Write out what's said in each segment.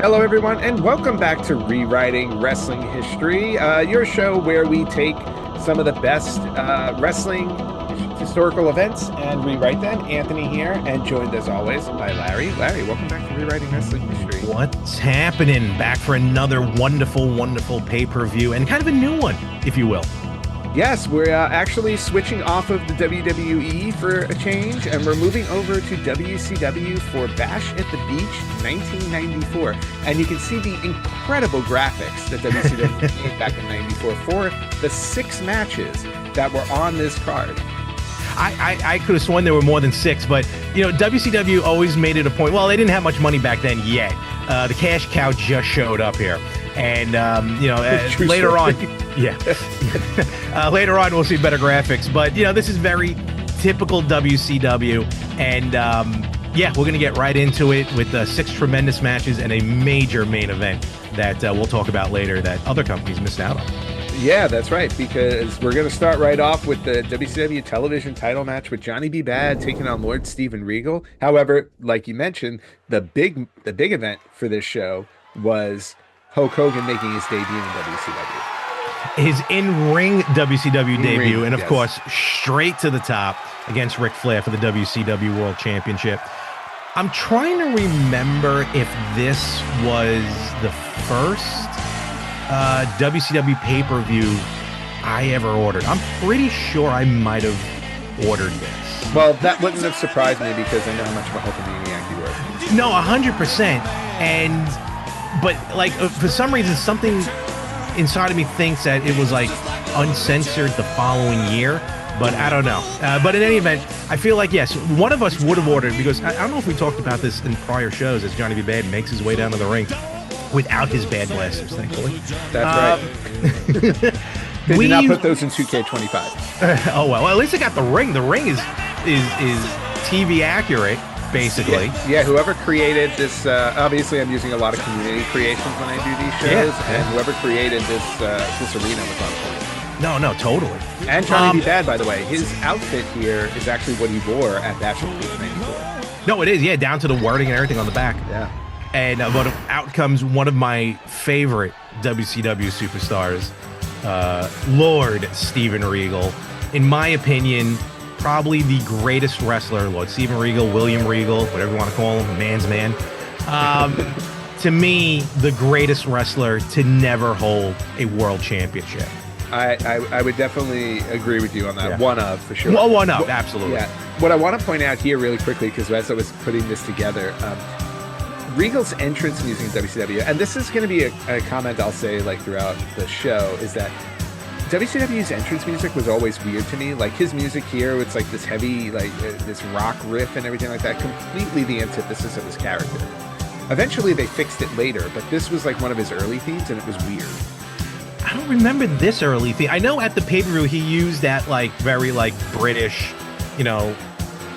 Hello, everyone, and welcome back to Rewriting Wrestling History, your show where we take some of the best wrestling historical events and rewrite them. Anthony here, and joined as always by Larry. Larry, welcome back to Rewriting Wrestling History. What's happening? Back for another wonderful, wonderful pay-per-view, and kind of a new one, if you will. Yes, we're actually switching off of the WWE for a change, and we're moving over to WCW for Bash at the Beach 1994. And you can see the incredible graphics that WCW made back in 94 for the 6 matches that were on this card. I could have sworn there were more than 6, but, WCW always made it a point. Well, they didn't have much money back then yet. The cash cow just showed up here. And, later on, later on, we'll see better graphics. But, this is very typical WCW. And, we're going to get right into it with 6 tremendous matches and a major main event that we'll talk about later that other companies missed out on. Yeah, that's right, because we're going to start right off with the WCW television title match with Johnny B. Bad taking on Lord Steven Regal. However, like you mentioned, the big event for this show was Hulk Hogan making his debut in WCW. His in-ring WCW debut, and of course, straight to the top against Ric Flair for the WCW World Championship. I'm trying to remember if this was the first WCW pay-per-view I ever ordered. I'm pretty sure I might have ordered this. Well, that wouldn't have surprised me because I know how much of a Hulkamaniac you were. No, 100%. But for some reason, something inside of me thinks that it was like uncensored the following year. But I don't know. But in any event, I feel like, yes, one of us would have ordered, because I don't know if we talked about this in prior shows, as Johnny B. Bad makes his way down to the ring without his bad blasters, thankfully. That's right. They did not put those in 2K25. Oh, well, at least I got the ring. The ring is TV accurate, basically. Yeah, whoever created this, obviously I'm using a lot of community creations when I do these shows, and whoever created this arena was on point. No, totally. And Johnny B. Bad, by the way, his outfit here is actually what he wore at Bash at the Beach 94. No, it is, yeah, down to the wording and everything on the back. Yeah. And out comes one of my favorite WCW superstars, Lord Steven Regal. In my opinion, probably the greatest wrestler. Lord Steven Regal, William Regal, whatever you want to call him, a man's man. To me, the greatest wrestler to never hold a world championship. I would definitely agree with you on that. Yeah. One of, for sure. Well, one of, absolutely. Yeah. What I want to point out here really quickly, because as I was putting this together, Regal's entrance music in WCW, and this is going to be a comment I'll say like throughout the show, is that WCW's entrance music was always weird to me. Like his music here, it's like this heavy, this rock riff and everything like that, completely the antithesis of his character. Eventually they fixed it later, but this was like one of his early themes, and it was weird. I don't remember this early theme. I know at the pay-per-view he used that very British,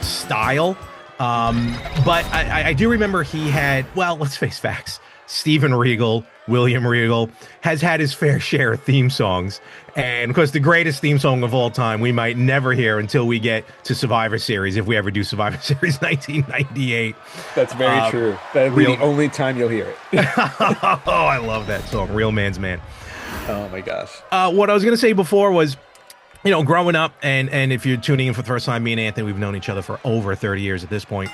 style. But I do remember he had, well, let's face facts. Steven Regal, William Regal, has had his fair share of theme songs. And of course, the greatest theme song of all time we might never hear until we get to Survivor Series, if we ever do Survivor Series 1998. That's very true. That'll be the only time you'll hear it. Oh, I love that song, Real Man's Man. Oh my gosh. What I was going to say before was, growing up, and if you're tuning in for the first time, me and Anthony, we've known each other for over 30 years at this point.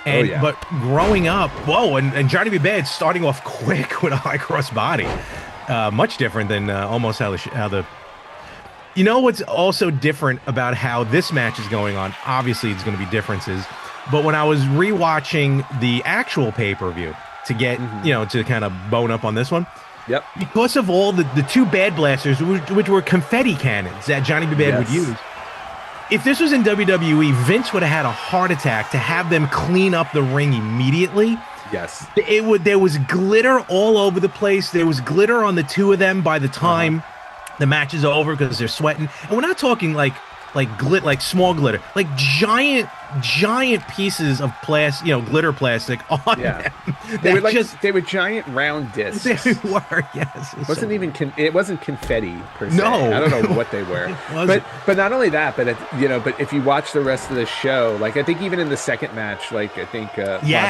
And, But growing up, and Johnny B. Bad starting off quick with a high cross body. Much different than almost how the... what's also different about how this match is going on? Obviously, it's going to be differences. But when I was rewatching the actual pay-per-view to get, to kind of bone up on this one, yep. Because of all the 2 bad blasters, which were confetti cannons that Johnny B. Bad would use. If this was in WWE, Vince would have had a heart attack to have them clean up the ring immediately. Yes. There was glitter all over the place. There was glitter on the 2 of them by the time the match is over, because they're sweating. And we're not talking like small glitter, like giant pieces of glitter plastic on them. They were giant round discs. They were, yes. It wasn't confetti per se. No, I don't know what they were. But not only that, but but if you watch the rest of the show, I think even in the second match, Bobby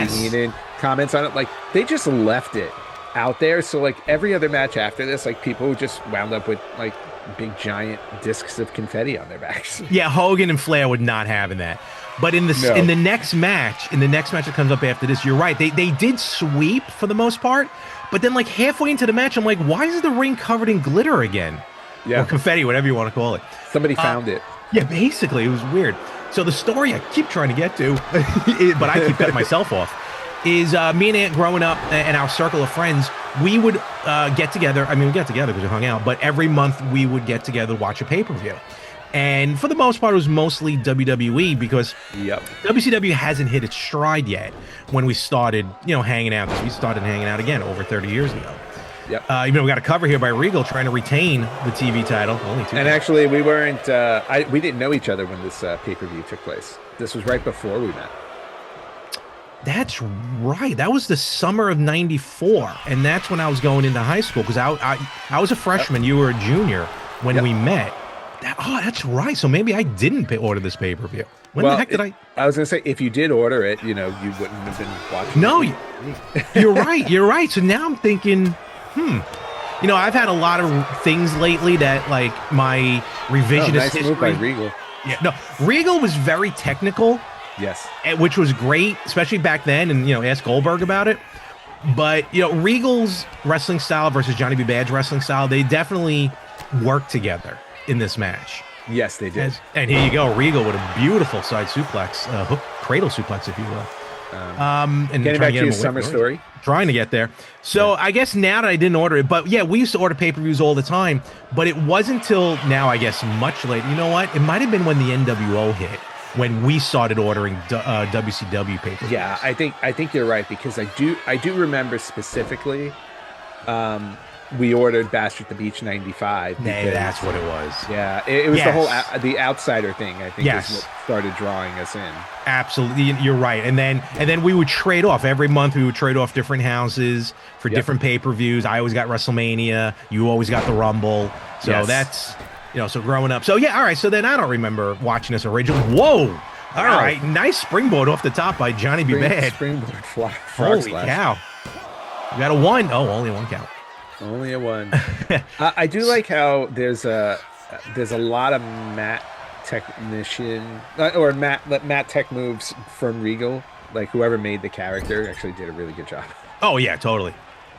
Heenan comments on it, they just left it out there. So like every other match after this, like people just wound up with like big giant discs of confetti on their backs. Yeah, Hogan and Flair would not having that. But in the next match that comes up after this, you're right. They did sweep for the most part, but then like halfway into the match, I'm like, why is the ring covered in glitter again? Yeah, or confetti, whatever you want to call it. Somebody found it. Yeah, basically, it was weird. So the story I keep trying to get to, but I keep cutting myself off, is me and Aunt growing up and our circle of friends, we would get together. I mean, we got together because we hung out, but every month we would get together to watch a pay-per-view. And for the most part, it was mostly WWE because WCW hasn't hit its stride yet when we started, hanging out. Because we started hanging out again over 30 years ago. Yep. We got a cover here by Regal trying to retain the TV title. Only 2 And actually, we weren't. We didn't know each other when this pay-per-view took place. This was right before we met. That's right. That was the summer of '94, and that's when I was going into high school because I was a freshman. You were a junior when we met. That's right. So maybe I didn't order this pay-per-view. When the heck did I? I was going to say, if you did order it, you wouldn't have been watching. No, you're right. You're right. So now I'm thinking, I've had a lot of things lately that like my revisionist nice history. Move by Regal. Yeah, no, Regal was very technical. Yes. Which was great, especially back then, and ask Goldberg about it. But Regal's wrestling style versus Johnny B. Bad's wrestling style, they definitely worked together in this match. Yes, they did. And here you go, Regal with a beautiful side suplex, hook cradle suplex, if you will. And getting back to your summer story. Trying to get there. So I guess now that I didn't order it, but yeah, we used to order pay-per-views all the time, but it wasn't until now, I guess, much later. You know what? It might have been when the NWO hit, when we started ordering WCW pay-per-views. Yeah, I think you're right, because I do remember specifically we ordered Bash at the Beach 95. That's what it was. Yeah, it was the whole the outsider thing, I think, is what started drawing us in. Absolutely, you're right. And then we would trade off. Every month we would trade off different houses for different pay-per-views. I always got WrestleMania. You always got the Rumble. So that's, so growing up. So yeah, all right. So then I don't remember watching this original. Whoa. All right. Nice springboard off the top by Johnny B. Bad. Springboard frog Holy slash. cow. You got a 1. Oh, only 1 count. Only a 1. I do like how there's a lot of mat technician or mat tech moves from Regal. Like whoever made the character actually did a really good job. Oh yeah, totally.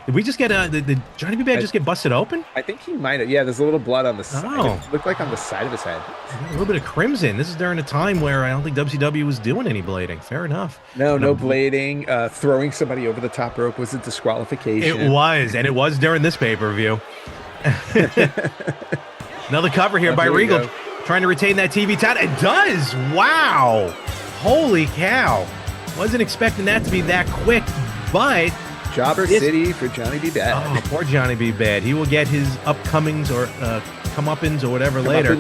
Did we just get did Johnny B. Bad just get busted open? I think he might have. Yeah, there's a little blood on the side. Oh. It looked like on the side of his head. A little bit of crimson. This is during a time where I don't think WCW was doing any blading. Fair enough. No blading. Throwing somebody over the top rope was a disqualification. It was, and it was during this pay-per-view. Another cover here by Regal, trying to retain that TV title. It does! Wow! Holy cow. Wasn't expecting that to be that quick, but... Jobber City for Johnny B. Bad. Oh, poor Johnny B. Bad. He will get his upcomings or comeuppance or whatever later.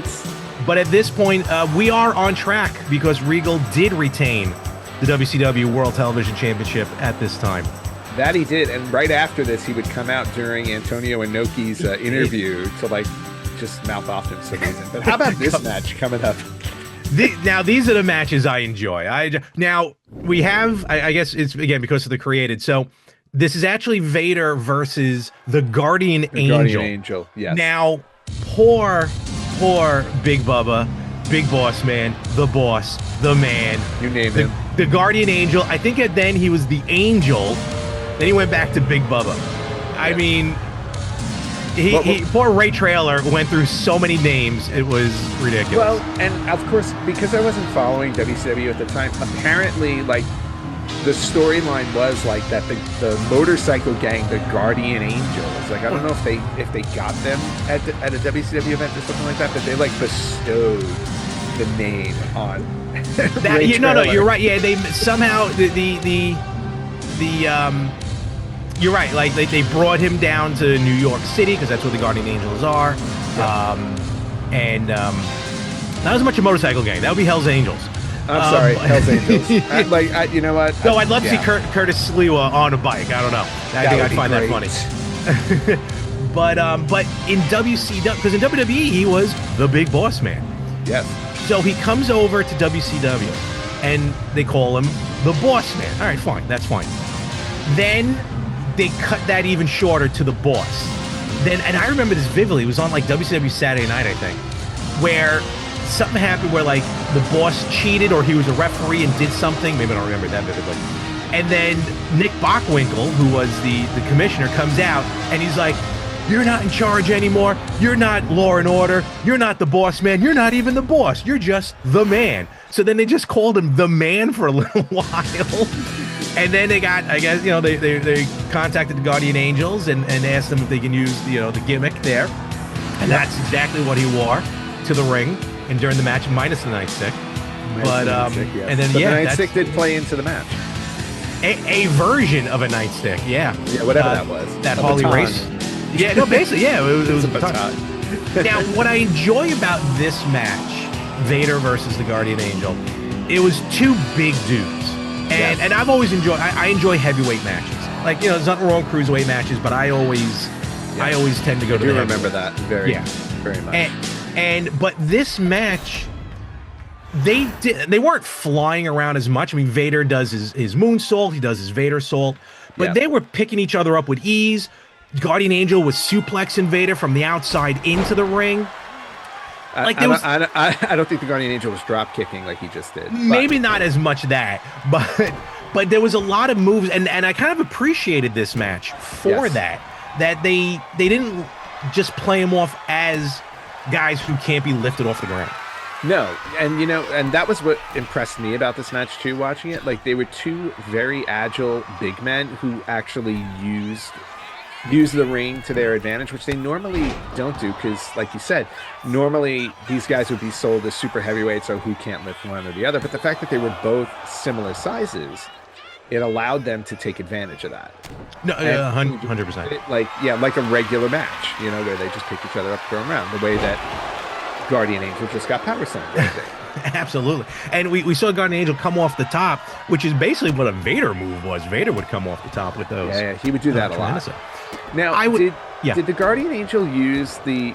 But at this point, we are on track because Regal did retain the WCW World Television Championship at this time. That he did. And right after this, he would come out during Antonio Inoki's interview to just mouth off him for some reason. But how about this match coming up? Now, these are the matches I enjoy. Now, we have, I guess it's, again, because of the created. So, this is actually Vader versus the Guardian Angel. Guardian Angel, yes. Now, poor Big Bubba, Big Boss Man, the boss, the man. You name him. The Guardian Angel. I think then he was the Angel. Then he went back to Big Bubba. I mean, poor Ray Traylor went through so many names. It was ridiculous. Well, and of course, because I wasn't following WCW at the time, apparently, the storyline was that the motorcycle gang, the Guardian Angels, I don't know if they got them at a WCW event or something like that, but they bestowed the name on that. No, you're right. Yeah, they somehow you're right. They brought him down to New York City because that's where the Guardian Angels are. And not as much a motorcycle gang. That would be Hell's Angels. I'm sorry, Hell's Angels. You know what? No, I'd love to see Curtis Sliwa on a bike. I don't know. I think I'd find that funny. But in WCW, because in WWE he was the Big Boss Man. Yes. So he comes over to WCW, and they call him the Boss Man. All right, fine, that's fine. Then they cut that even shorter to the boss. Then, and I remember this vividly. It was on like WCW Saturday Night, I think, where something happened where like the boss cheated or he was a referee and did something. Maybe I don't remember that vividly. And then Nick Bockwinkel, who was the commissioner, comes out and he's like, "You're not in charge anymore. You're not law and order. You're not the boss man. You're not even the boss. You're just the man." So then they just called him the man for a little while. And then they got, I guess, they contacted the Guardian Angels and asked them if they can use, the gimmick there. And that's exactly what he wore to the ring and during the match, minus the nightstick. But and then the nightstick did play into the match. A version of a nightstick, yeah. Yeah, whatever that was. That Harley Race. Yeah, no, basically, yeah, it was a baton. Now, what I enjoy about this match, Vader versus the Guardian Angel, it was two big dudes. And I've always enjoyed, I enjoy heavyweight matches. Like, there's nothing wrong with cruiserweight matches, but I always tend to go to the remember that very much. But this match, they weren't flying around as much. I mean, Vader does his moonsault, he does his Vader salt, but they were picking each other up with ease. Guardian Angel was suplexing Vader from the outside into the ring. I don't think the Guardian Angel was drop kicking like he just did. Maybe not as much that, but there was a lot of moves, and I kind of appreciated this match for that they didn't just play him off as guys who can't be lifted off the ground. No, and and that was what impressed me about this match too, watching it. Like, they were two very agile big men who actually used the ring to their advantage, which they normally don't do, because like you said, normally these guys would be sold as super heavyweights, so who can't lift one or the other. But the fact that they were both similar sizes, it allowed them to take advantage of that. No, 100%. Like a regular match, where they just pick each other up, throw them around, the way that Guardian Angel just got power slammed. Absolutely. And we saw Guardian Angel come off the top, which is basically what a Vader move was. Vader would come off the top with those. Yeah, he would do that a lot. Now, did the Guardian Angel use the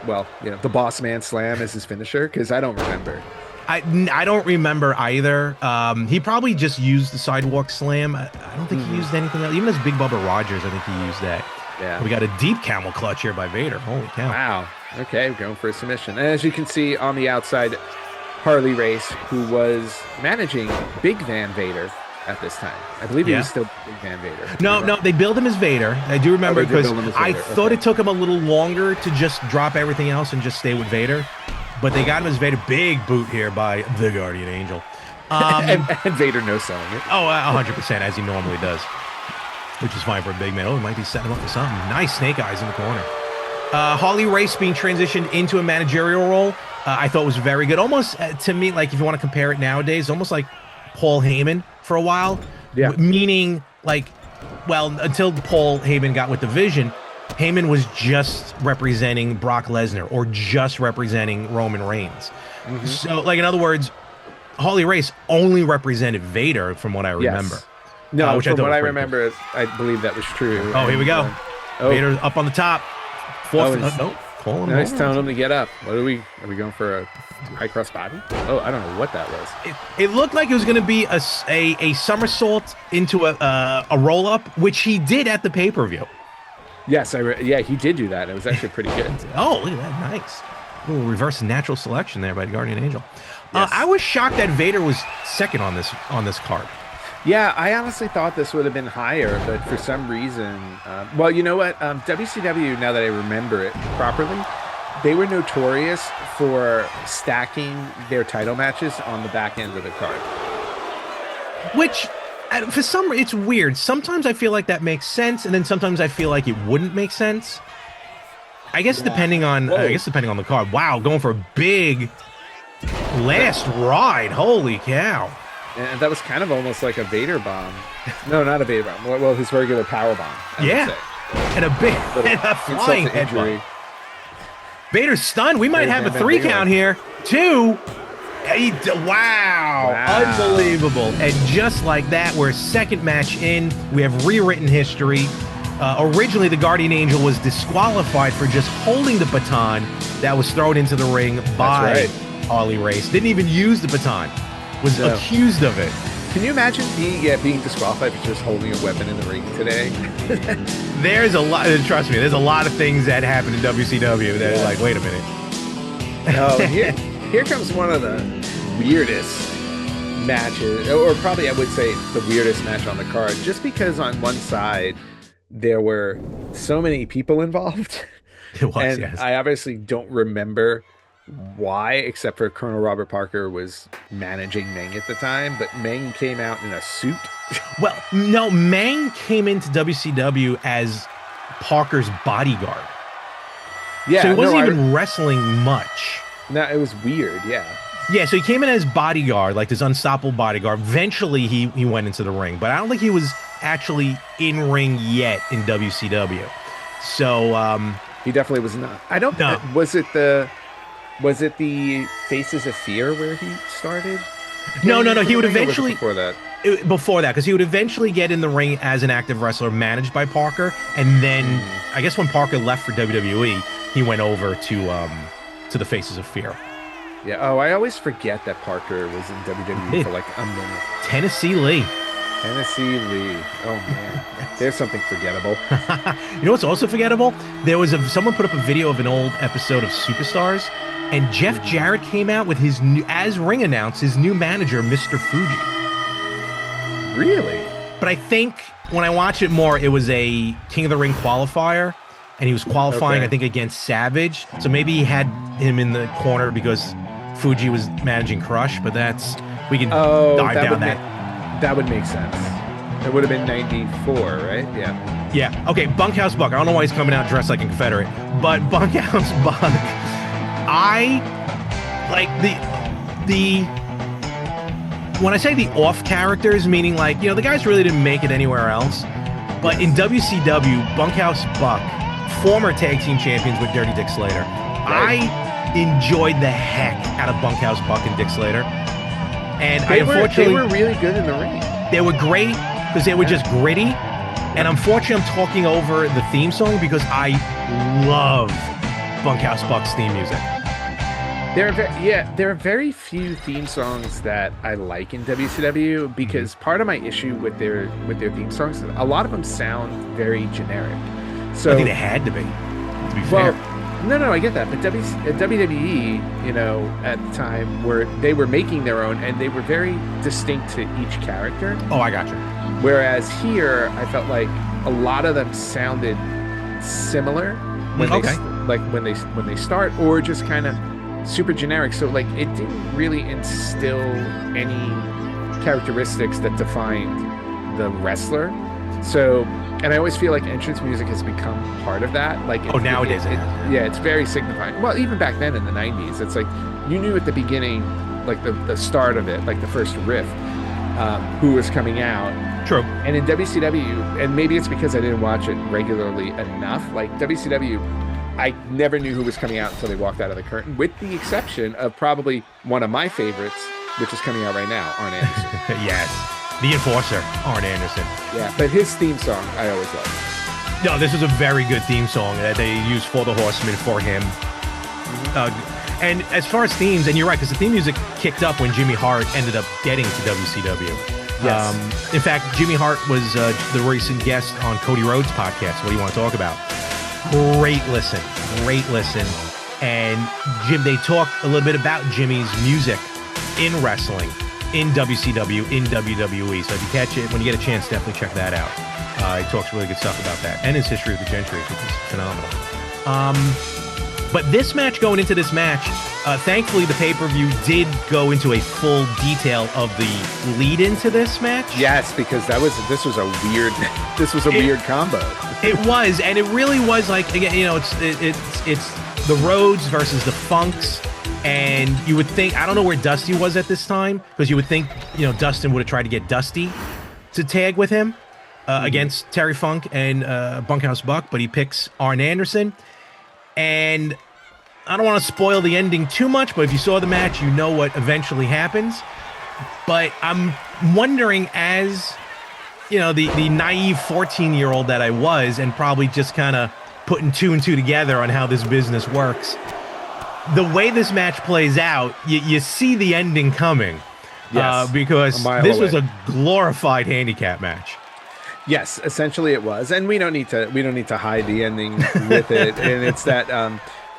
Boss Man Slam as his finisher? Because I don't remember. I don't remember either. He probably just used the Sidewalk Slam. I don't think he used anything else. Even as Big Bubba Rogers, I think he used that. Yeah. We got a deep camel clutch here by Vader. Holy cow. Wow. Okay, we're going for a submission. And as you can see on the outside, Harley Race, who was managing Big Van Vader at this time. I believe he was still Big Van Vader. No, they billed him as Vader. I do remember because I thought it took him a little longer to just drop everything else and just stay with Vader. But they got him as Vader. Big boot here by the Guardian Angel. And Vader no-selling it. Oh, 100%, as he normally does. Which is fine for a big man. Oh, he might be setting him up for something. Nice snake eyes in the corner. Harley Race being transitioned into a managerial role, I thought was very good. Almost, to me, like if you want to compare it nowadays, almost like Paul Heyman for a while. Yeah. Meaning, like, well, until Paul Heyman got with the Vision, Heyman was just representing Brock Lesnar or just representing Roman Reigns. Mm-hmm. So, like, in other words, Harley Race only represented Vader from what I remember. Yes. No, from what I remember, I believe that was true. Oh, here we go. Vader up on the top. Nice telling him to get up. What are we going for a high cross body? Oh, I don't know what that was. It looked like it was going to be a somersault into a roll up, which he did at the pay-per-view. Yes, he did do that. It was actually pretty good. Oh, look at that. Nice. A little reverse natural selection there by the Guardian Angel. Yes. I was shocked that Vader was second on this card. Yeah, I honestly thought this would have been higher, but for some reason, well, you know what? WCW, now that I remember it properly, they were notorious for stacking their title matches on the back end of the card. Which, for some reason, it's weird. Sometimes I feel like that makes sense, and then sometimes I feel like it wouldn't make sense. I guess depending on the card. Wow, going for a big last ride. Holy cow. And that was kind of almost like a Vader bomb. No, not a Vader bomb. Well, his regular power bomb. Yeah. And a flying headbutt. Vader's stunned. We might have a 3 count here. 2. Wow. Unbelievable. And just like that, we're second match in. We have rewritten history. Originally, the Guardian Angel was disqualified for just holding the baton that was thrown into the ring by Harley Race. Didn't even use the baton. Was accused of it. Can you imagine being disqualified for just holding a weapon in the ring today? There's a lot. Trust me, there's a lot of things that happen in WCW that are like, wait a minute. Oh, here comes one of the weirdest matches, or probably I would say the weirdest match on the card, just because on one side there were so many people involved. It was, and yes. I obviously don't remember why, except for Colonel Robert Parker was managing Meng at the time, but Meng came out in a suit. Well, no, Meng came into WCW as Parker's bodyguard. Yeah, so he wasn't even wrestling much. No, it was weird, yeah. Yeah, so he came in as bodyguard, like this unstoppable bodyguard. Eventually, he went into the ring, but I don't think he was actually in ring yet in WCW. So he definitely was not. I don't know. Was it the Faces of Fear where he started? No. He would eventually before that. Before that, because he would eventually get in the ring as an active wrestler managed by Parker, and then I guess when Parker left for WWE, he went over to the Faces of Fear. Yeah. Oh, I always forget that Parker was in WWE for like a minute. Tennessee Lee. Oh man, there's something forgettable. You know what's also forgettable? There was someone put up a video of an old episode of Superstars, and Jeff Jarrett came out with his new, as ring announced, his new manager, Mr. Fuji. Really? But I think when I watch it more, it was a King of the Ring qualifier, and he was qualifying, I think, against Savage. So maybe he had him in the corner because Fuji was managing Crush, but we can dive down that. That would make sense. It would have been 94, right? Yeah. Yeah. Okay, Bunkhouse Buck. I don't know why he's coming out dressed like a Confederate, but Bunkhouse Buck, I like when I say the off characters, meaning like, the guys really didn't make it anywhere else. But in WCW, Bunkhouse Buck, former tag team champions with Dirty Dick Slater. Right. I enjoyed the heck out of Bunkhouse Buck and Dick Slater. And they were really good in the ring. They were great because they were just gritty. And unfortunately, I'm talking over the theme song because I love Bunkhouse Buck's theme music. There are very few theme songs that I like in WCW because part of my issue with their theme songs, a lot of them sound very generic. So I think they had to be fair. No, I get that. But WWE, at the time, they were making their own, and they were very distinct to each character. Oh, I got you. Whereas here, I felt like a lot of them sounded similar when they start, or just kind of super generic. So like it didn't really instill any characteristics that defined the wrestler. So. And I always feel like entrance music has become part of that. Like nowadays, it's very signifying. Well, even back then in the 90s, it's like you knew at the beginning, like the start of it, like the first riff, who was coming out. True. And in WCW, and maybe it's because I didn't watch it regularly enough, like WCW, I never knew who was coming out until they walked out of the curtain, with the exception of probably one of my favorites, which is coming out right now, Arn Anderson. Yes. The Enforcer, Arn Anderson. Yeah, but his theme song, I always loved. No, this was a very good theme song that they used for the Horsemen for him. And as far as themes, and you're right, because the theme music kicked up when Jimmy Hart ended up getting to WCW. Yes. In fact, Jimmy Hart was the recent guest on Cody Rhodes' podcast. What do you want to talk about? Great listen. And they talk a little bit about Jimmy's music in wrestling, in WCW, in WWE. So if you catch it, when you get a chance, definitely check that out. He talks really good stuff about that and his history of the Gentry, which is phenomenal. But this match, going into this match, thankfully the pay-per-view did go into a full detail of the lead into this match. Yes, because this was a weird combo. It was, and it really was like, again, it's the Rhodes versus the Funks. And you would think, I don't know where Dusty was at this time, because you would think, Dustin would have tried to get Dusty to tag with him against Terry Funk and Bunkhouse Buck, but he picks Arn Anderson. And I don't want to spoil the ending too much, but if you saw the match, you know what eventually happens. But I'm wondering, as, the naive 14-year-old that I was, and probably just kind of putting two and two together on how this business works, the way this match plays out, you see the ending coming, Yes, because this was a glorified handicap match. Yes, essentially it was, and we don't need to hide the ending with it. And it's that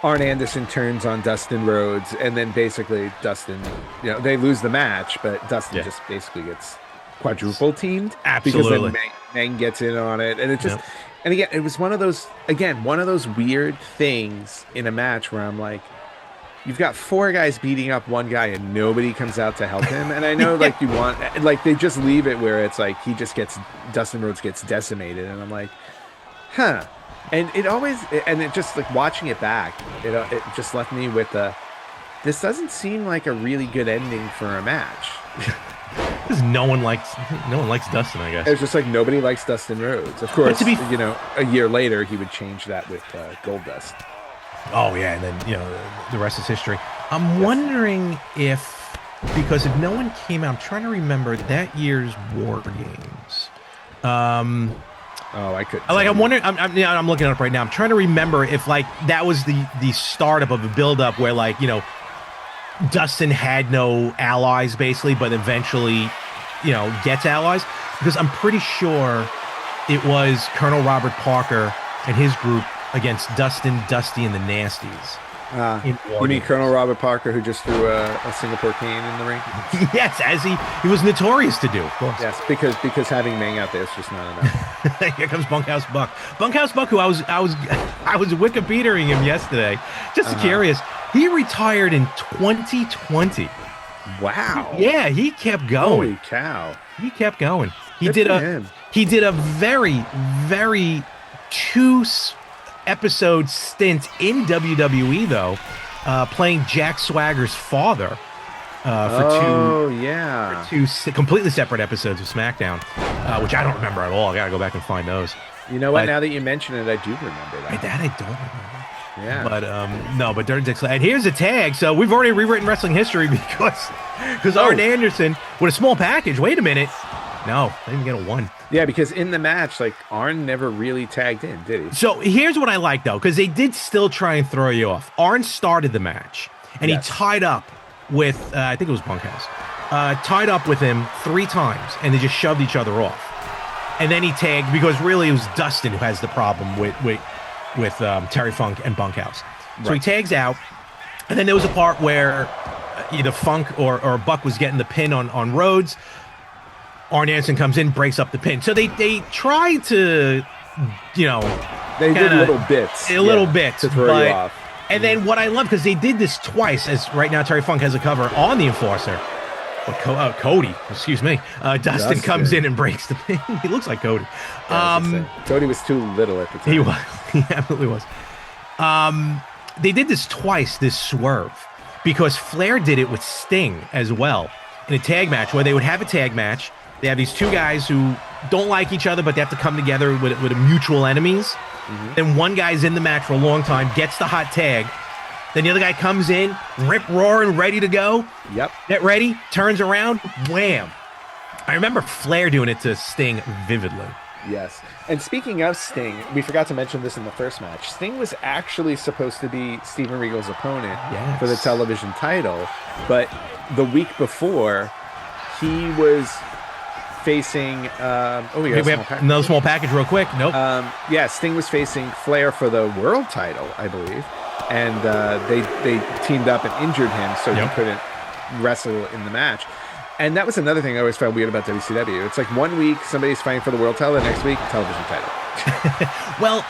Arn Anderson turns on Dustin Rhodes, and then basically Dustin, they lose the match, but Dustin just basically gets quadruple teamed. Absolutely, because then Meng gets in on it, and it just, and again, it was one of those weird things in a match where I'm like, you've got 4 guys beating up one guy and nobody comes out to help him. And I know you want, they just leave it where it's like Dustin Rhodes gets decimated. And I'm like, huh. And it just watching it back, it just left me with this doesn't seem like a really good ending for a match. Because no one likes Dustin, I guess. It's just nobody likes Dustin Rhodes. Of course, a year later he would change that with Goldust. Oh, yeah, and then, the rest is history. I'm wondering because if no one came out, I'm trying to remember that year's War Games. I could. I'm wondering, I'm looking it up right now. I'm trying to remember if, that was the startup of a build-up where, Dustin had no allies, basically, but eventually, gets allies. Because I'm pretty sure it was Colonel Robert Parker and his group against Dustin, Dusty, and the Nasties. You mean Colonel Robert Parker, who just threw a Singapore cane in the ring? Yes, as he was notorious to do, of course. Yes, because having Meng out there is just not enough. Here comes Bunkhouse Buck. Bunkhouse Buck, who I was Wikipediaing him yesterday. Just curious, he retired in 2020. Wow. Yeah, he kept going. Holy cow. He kept going. He Good did for him. He did a very, very episode stint in WWE, though, playing Jack Swagger's father for two completely separate episodes of SmackDown, which I don't remember at all. I gotta go back and find those. You know what? Now that you mention it, I do remember that. That I don't remember. Yeah. But Dirty Dixie. And here's a tag. So we've already rewritten wrestling history because Arn Anderson with a small package. Wait a minute. No, I didn't get a 1. Yeah, because in the match, Arn never really tagged in, did he? So here's what I like, though, because they did still try and throw you off. Arn started the match, and he tied up with, I think it was Bunkhouse, tied up with him 3 times, and they just shoved each other off. And then he tagged, because really it was Dustin who has the problem with Terry Funk and Bunkhouse. So he tags out, and then there was a part where either Funk or Buck was getting the pin on Rhodes. Arn Anderson comes in, breaks up the pin. So they tried to, they did little bits. Little bits. To throw you off. And then what I love, because they did this twice, as right now Terry Funk has a cover on the Enforcer. But Cody, excuse me. Dustin comes in and breaks the pin. He looks like Cody. Cody was too little at the time. He was. He absolutely was. They did this twice, this swerve, because Flair did it with Sting as well in a tag match where they would have a tag match. They have these 2 guys who don't like each other, but they have to come together with mutual enemies. Mm-hmm. Then one guy's in the match for a long time, gets the hot tag. Then the other guy comes in, rip-roaring, ready to go. Yep. Get ready, turns around, wham. I remember Flair doing it to Sting vividly. Yes. And speaking of Sting, we forgot to mention this in the first match. Sting was actually supposed to be Steven Regal's opponent for the television title, but the week before, he was facing we have another small package real quick. Nope. Sting was facing Flair for the world title, I believe, and they teamed up and injured him, so he couldn't wrestle in the match. And that was another thing I always found weird about WCW. It's 1 week somebody's fighing for the world title, the next week television title. Well,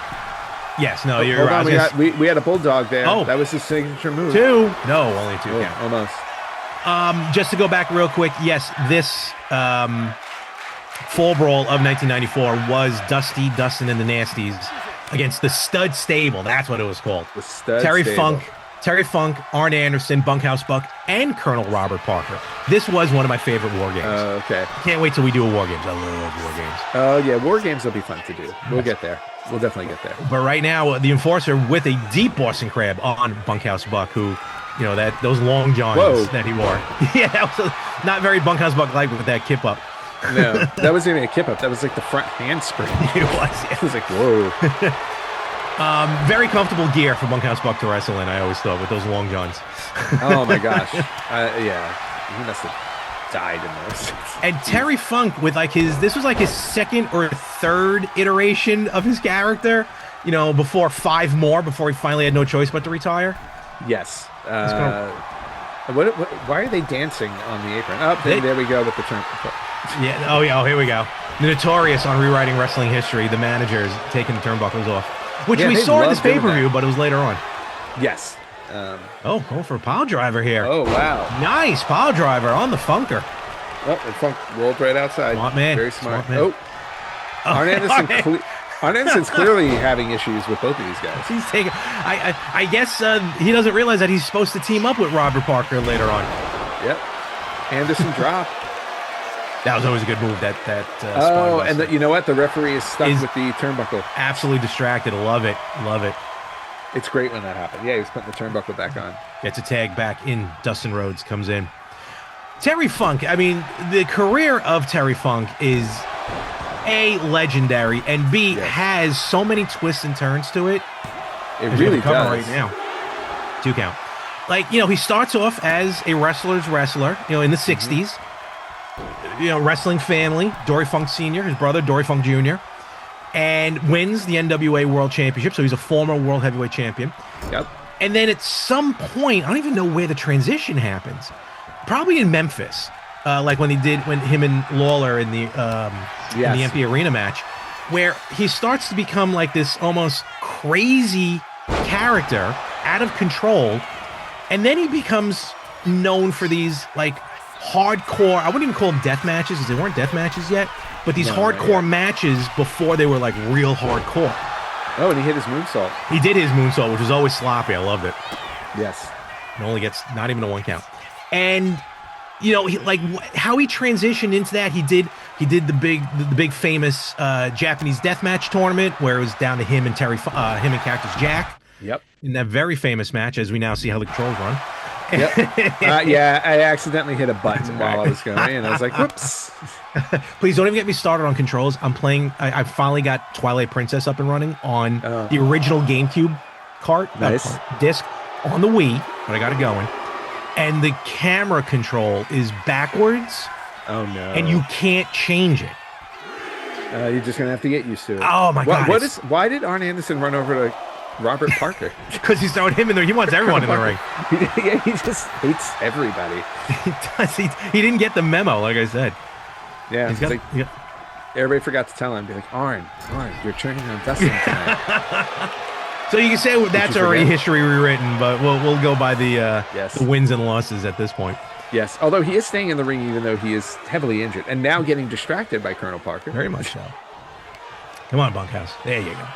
yes, no, you're right. We had a bulldog there. That was his signature move. 2? No, only 2. Yeah, almost. Just to go back real quick, yes, this Fall Brawl of 1994 was Dusty, Dustin, and the Nasties against the Stud Stable. That's what it was called. The Stud Stable. Terry Funk, Arn Anderson, Bunkhouse Buck, and Colonel Robert Parker. This was one of my favorite War Games. Oh, okay. Can't wait till we do a War Games. I love War Games. Oh, yeah. War Games will be fun to do. We'll get there. We'll definitely get there. But right now, the Enforcer with a deep Boston Crab on Bunkhouse Buck, who, those long johns that he wore. Yeah, that was not very Bunkhouse Buck-like with that kip up. No, that wasn't even a kip up. That was the front handspring. It was. Yeah. It was whoa. Very comfortable gear for Bunkhouse Buck to wrestle in, I always thought, with those long johns. Oh, my gosh. Yeah, he must have died in those. And Terry Funk with like this was like his second or third iteration of his character, you know, before 5 more before he finally had no choice but to retire. Yes. Why are they dancing on the apron? Oh, there we go with the turn. Yeah. Oh, yeah. Oh, here we go. The notorious on rewriting wrestling history, the managers taking the turnbuckles off, which we saw in this pay-per-view, but it was later on. Yes. Going for a pile driver here. Oh, wow. Nice pile driver on the Funker. Oh, and Funk rolled right outside. Smart man. Very smart. Man. Arn Anderson's clearly having issues with both of these guys. He's taking. I guess he doesn't realize that he's supposed to team up with Robert Parker later on. Yep. Anderson drop. That was always a good move. That and you know what? The referee is stuck with the turnbuckle. Absolutely distracted. Love it. It's great when that happened. Yeah, he was putting the turnbuckle back on. Gets a tag back in. Dustin Rhodes comes in. Terry Funk. I mean, the career of Terry Funk is A, legendary, and B, has so many twists and turns to it. It really does. Right now. 2 count. Like, you know, he starts off as a wrestler's wrestler, you know, in the 60s. You know, wrestling family, Dory Funk Sr., his brother, Dory Funk Jr., and wins the NWA World Championship. So he's a former World Heavyweight Champion. Yep. And then at some point, I don't even know where the transition happens. Probably in Memphis, like when him and Lawler in the MP Arena match, where he starts to become like this almost crazy character, out of control, and then he becomes known for these like hardcore. I wouldn't even call them death matches because they weren't death matches yet, but these hardcore matches before they were like real hardcore. Oh, and he hit his moonsault. He did his moonsault, which was always sloppy. I loved it. Yes. It only gets not even a 1 count. And you know, how he transitioned into that, he did the big famous Japanese deathmatch tournament where it was down to him and Cactus Jack. Yep. In that very famous match, as we now see how the controls run. Yep. I accidentally hit a button while I was going, and I was like, "Whoops!" Please don't even get me started on controls. I'm playing. I finally got Twilight Princess up and running on the original GameCube disc on the Wii, but I got it going. And the camera control is backwards. Oh no! And you can't change it. You're just gonna have to get used to it. Oh my God! Why did Arn Anderson run over to Robert Parker? Because he's throwing him in there. He wants everyone in the ring. He just hates everybody. He does. He didn't get the memo, like I said. Yeah. Everybody forgot to tell him. Be like, Arn, you're turning on Dustin tonight. So you can say that's already history rewritten, but we'll go by the wins and losses at this point. Yes, although he is staying in the ring even though he is heavily injured and now getting distracted by Colonel Parker. Very much so. Come on, Bunkhouse. There you go.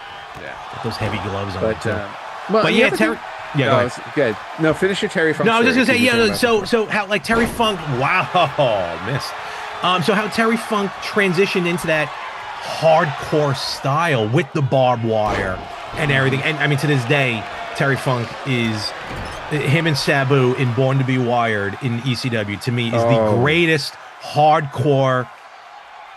Yeah. Get those heavy gloves on. Terry. Yeah, good. No, finish your Terry Funk. No, I was just gonna say, so how like Terry Funk? Wow, missed. So how Terry Funk transitioned into that hardcore style with the barbed wire and everything. And I mean, to this day, Terry Funk is him and Sabu in Born to Be Wired in ECW. To me, is the greatest hardcore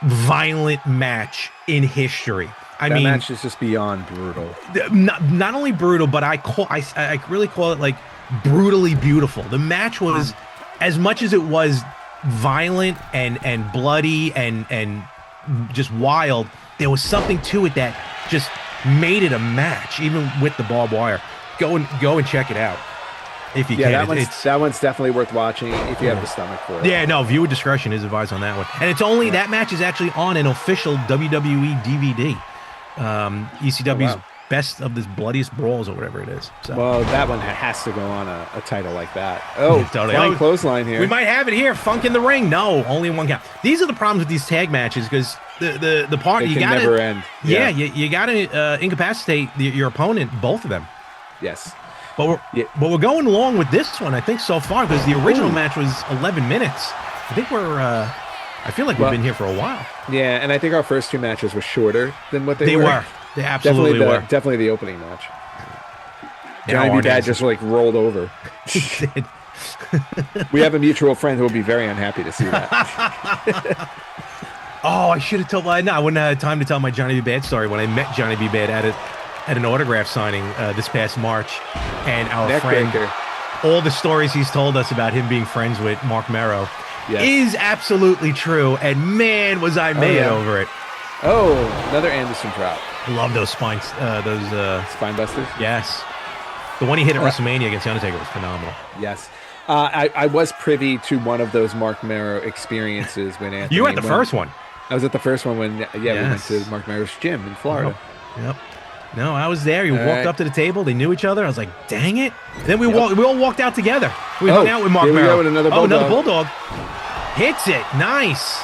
violent match in history. I mean, that match is just beyond brutal. Not only brutal, but I really call it like brutally beautiful. The match was, as much as it was violent and bloody and just wild, there was something to it that just made it a match, even with the barbed wire. Go and check it out if you can. That one's definitely worth watching if you have the stomach for it. Yeah, no, viewer discretion is advised on that one. And it's only that match is actually on an official WWE DVD. ECW's best of this bloodiest brawls or whatever it is. So. Well, that one has to go on a title like that. Totally. Clothesline here. We might have it here. Funk in the ring. No, only 1 count. These are the problems with these tag matches because the part you got to never end. Yeah, you got to incapacitate your opponent, both of them. Yes. But we're going along with this one, I think, so far, because the original match was 11 minutes. I think I feel like we've been here for a while. Yeah, and I think our first 2 matches were shorter than what they were. They absolutely were. Definitely the opening match. Johnny B. Bad just like rolled over. We have a mutual friend who will be very unhappy to see that. I should have told. No, I wouldn't have had time to tell my Johnny B. Bad story when I met Johnny B. Bad at an autograph signing this past March, and our friend, all the stories he's told us about him being friends with Mark Merrow. is absolutely true. And man, was I mad over it. Oh, another Anderson drop. Love those spines. Spine busters? Yes. The one he hit at WrestleMania against The Undertaker was phenomenal. Yes. I was privy to one of those Mark Marrow experiences when Anthony... You were at the first one. I was at the first one when, we went to Mark Marrow's gym in Florida. Yep. No, I was there. You walked up to the table. They knew each other. I was like, dang it. Then we all walked out together. We hung out with Mark Marrow. With another bulldog. Another bulldog. Hits it. Nice.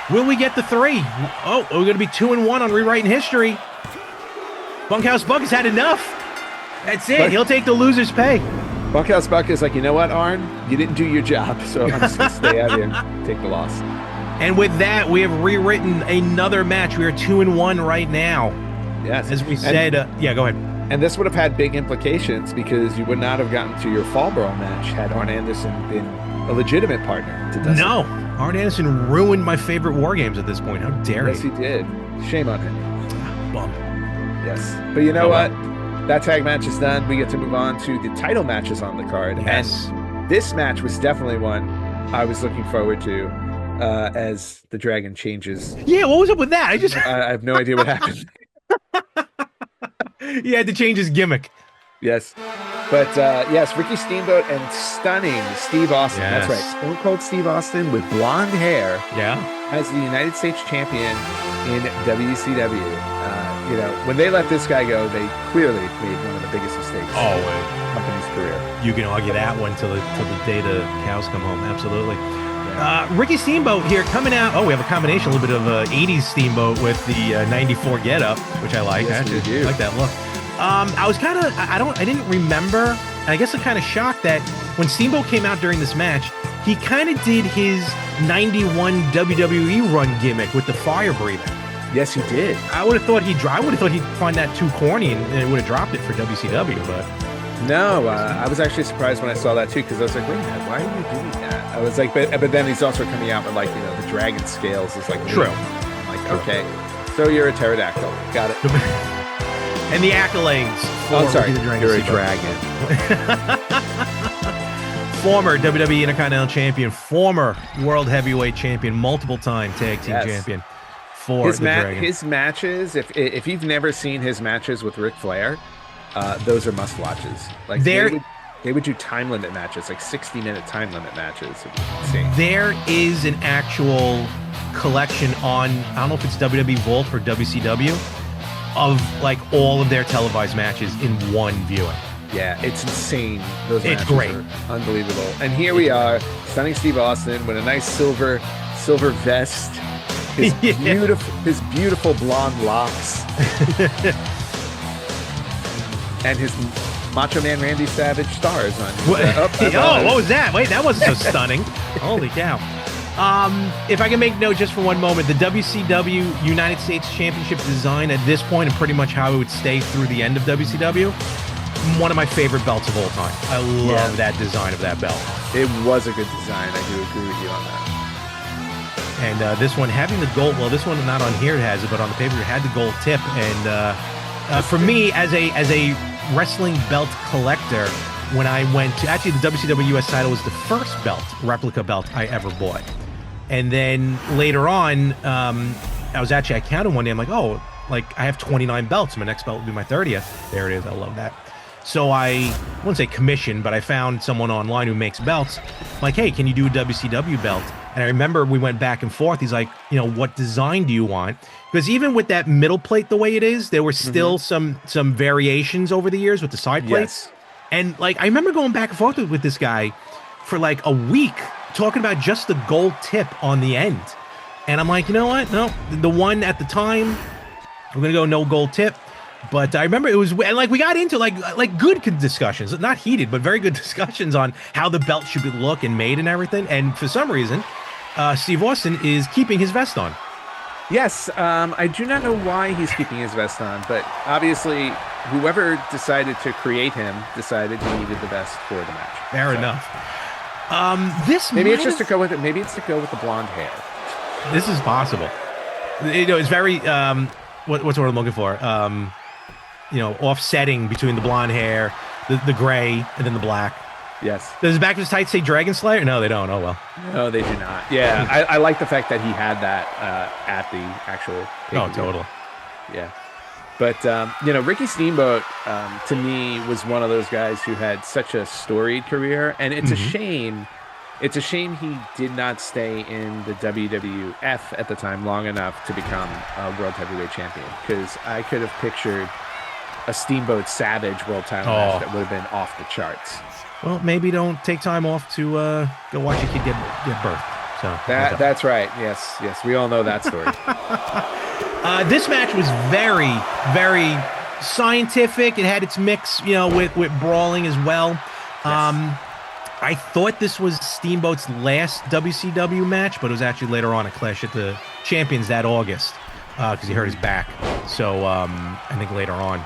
Will we get the 3? Oh, we're going to be 2-1 on rewriting history. Bunkhouse Buck has had enough. That's it. He'll take the loser's pay. Bunkhouse Buck is like, you know what, Arn? You didn't do your job, so I'm just going to stay out here and take the loss. And with that, we have rewritten another match. We are 2-1 right now. Yes. As we said, go ahead. And this would have had big implications because you would not have gotten to your Fall Brawl match had Arn Anderson been a legitimate partner to Dustin. No. Arn Anderson ruined my favorite War Games at this point. How dare he? Yes, he did. Shame on him. Bum. Yes. But you know what? That tag match is done. We get to move on to the title matches on the card. Yes. And this match was definitely one I was looking forward to as the Dragon changes. Yeah, what was up with that? I have no idea what happened. He had to change his gimmick. Yes. But yes, Ricky Steamboat and stunning Steve Austin. Yes. That's right. Stone Cold Steve Austin with blonde hair. Yeah. As the United States champion in WCW. When they let this guy go, they clearly made one of the biggest mistakes in the company's career. You can argue that one till the day the cows come home. Absolutely. Yeah. Ricky Steamboat here coming out. Oh, we have a combination, a little bit of 80s Steamboat with the 94 getup, which I like. Yes, we do. I like that look. I was kind of, I didn't remember. I guess I'm kind of shocked that when Steamboat came out during this match, he kind of did his 91 WWE run gimmick with the fire breathing. Yes, he did. I would have thought he'd find that too corny and would have dropped it for WCW, but no, I was actually surprised when I saw that too, because I was like, wait a minute, why are you doing that? I was like, but then he's also coming out with the dragon scales is like true. I'm like, okay, so you're a pterodactyl, got it. And the accolades. Oh, sorry, you're a dragon. Former WWE Intercontinental Champion, former World Heavyweight Champion, multiple-time Tag Team Champion. His matches, if you've never seen his matches with Ric Flair, those are must-watches. Like they would do time limit matches, like 60-minute time limit matches. There is an actual collection on, I don't know if it's WWE Vault or WCW, of like all of their televised matches in one viewing. Yeah, it's insane. Those matches it's great. Are unbelievable. And here we are, stunning Steve Austin with a nice silver vest. His beautiful blonde locks. And his Macho Man Randy Savage stars on his, what was that? Wait, that wasn't so stunning. Holy cow. If I can make note just for one moment, the WCW United States Championship design at this point, and pretty much how it would stay through the end of WCW, one of my favorite belts of all time. I love that design of that belt. It was a good design. I do agree with you on that. And this one having the gold, well, this one not on here it has it, but on the paper it had the gold tip. And for me, as a wrestling belt collector, when I went to, actually the WCW US title was the first replica belt I ever bought. And then later on, I counted one day, I'm like, oh, like I have 29 belts. My next belt will be my 30th. There it is. I love that. So I wouldn't say commission, but I found someone online who makes belts. I'm like, hey, can you do a WCW belt? And I remember we went back and forth. He's like, what design do you want? Because even with that middle plate the way it is, there were still some variations over the years with the side plates. Yes. And like, I remember going back and forth with this guy for like a week talking about just the gold tip on the end. And I'm like, you know what? No, the one at the time, we're going to go no gold tip. But I remember it was, and like we got into like good discussions, not heated, but very good discussions on how the belt should look and made and everything. And for some reason, Steve Austin is keeping his vest on. Yes, I do not know why he's keeping his vest on, but obviously whoever decided to create him decided he needed the vest for the match. Fair enough. Maybe it's just to go with it. Maybe it's to go with the blonde hair. This is possible. It's very what's what I'm looking for. Offsetting between the blonde hair, the gray, and then the black. Yes. Does his back of his tights say Dragon Slayer? No, they don't. Oh, well. No, they do not. Yeah, I like the fact that he had that at the actual pay-per-view. Oh, totally. Yeah. But, Ricky Steamboat, to me, was one of those guys who had such a storied career. And it's a shame. It's a shame he did not stay in the WWF at the time long enough to become a World Heavyweight Champion. Because I could have pictured a Steamboat Savage World Title match that would have been off the charts. Well, maybe don't take time off to go watch your kid get birth. So that's right. Yes. We all know that story. This match was very, very scientific. It had its mix, with brawling as well. Yes. I thought this was Steamboat's last WCW match, but it was actually later on a Clash at the Champions that August because he hurt his back. So I think later on.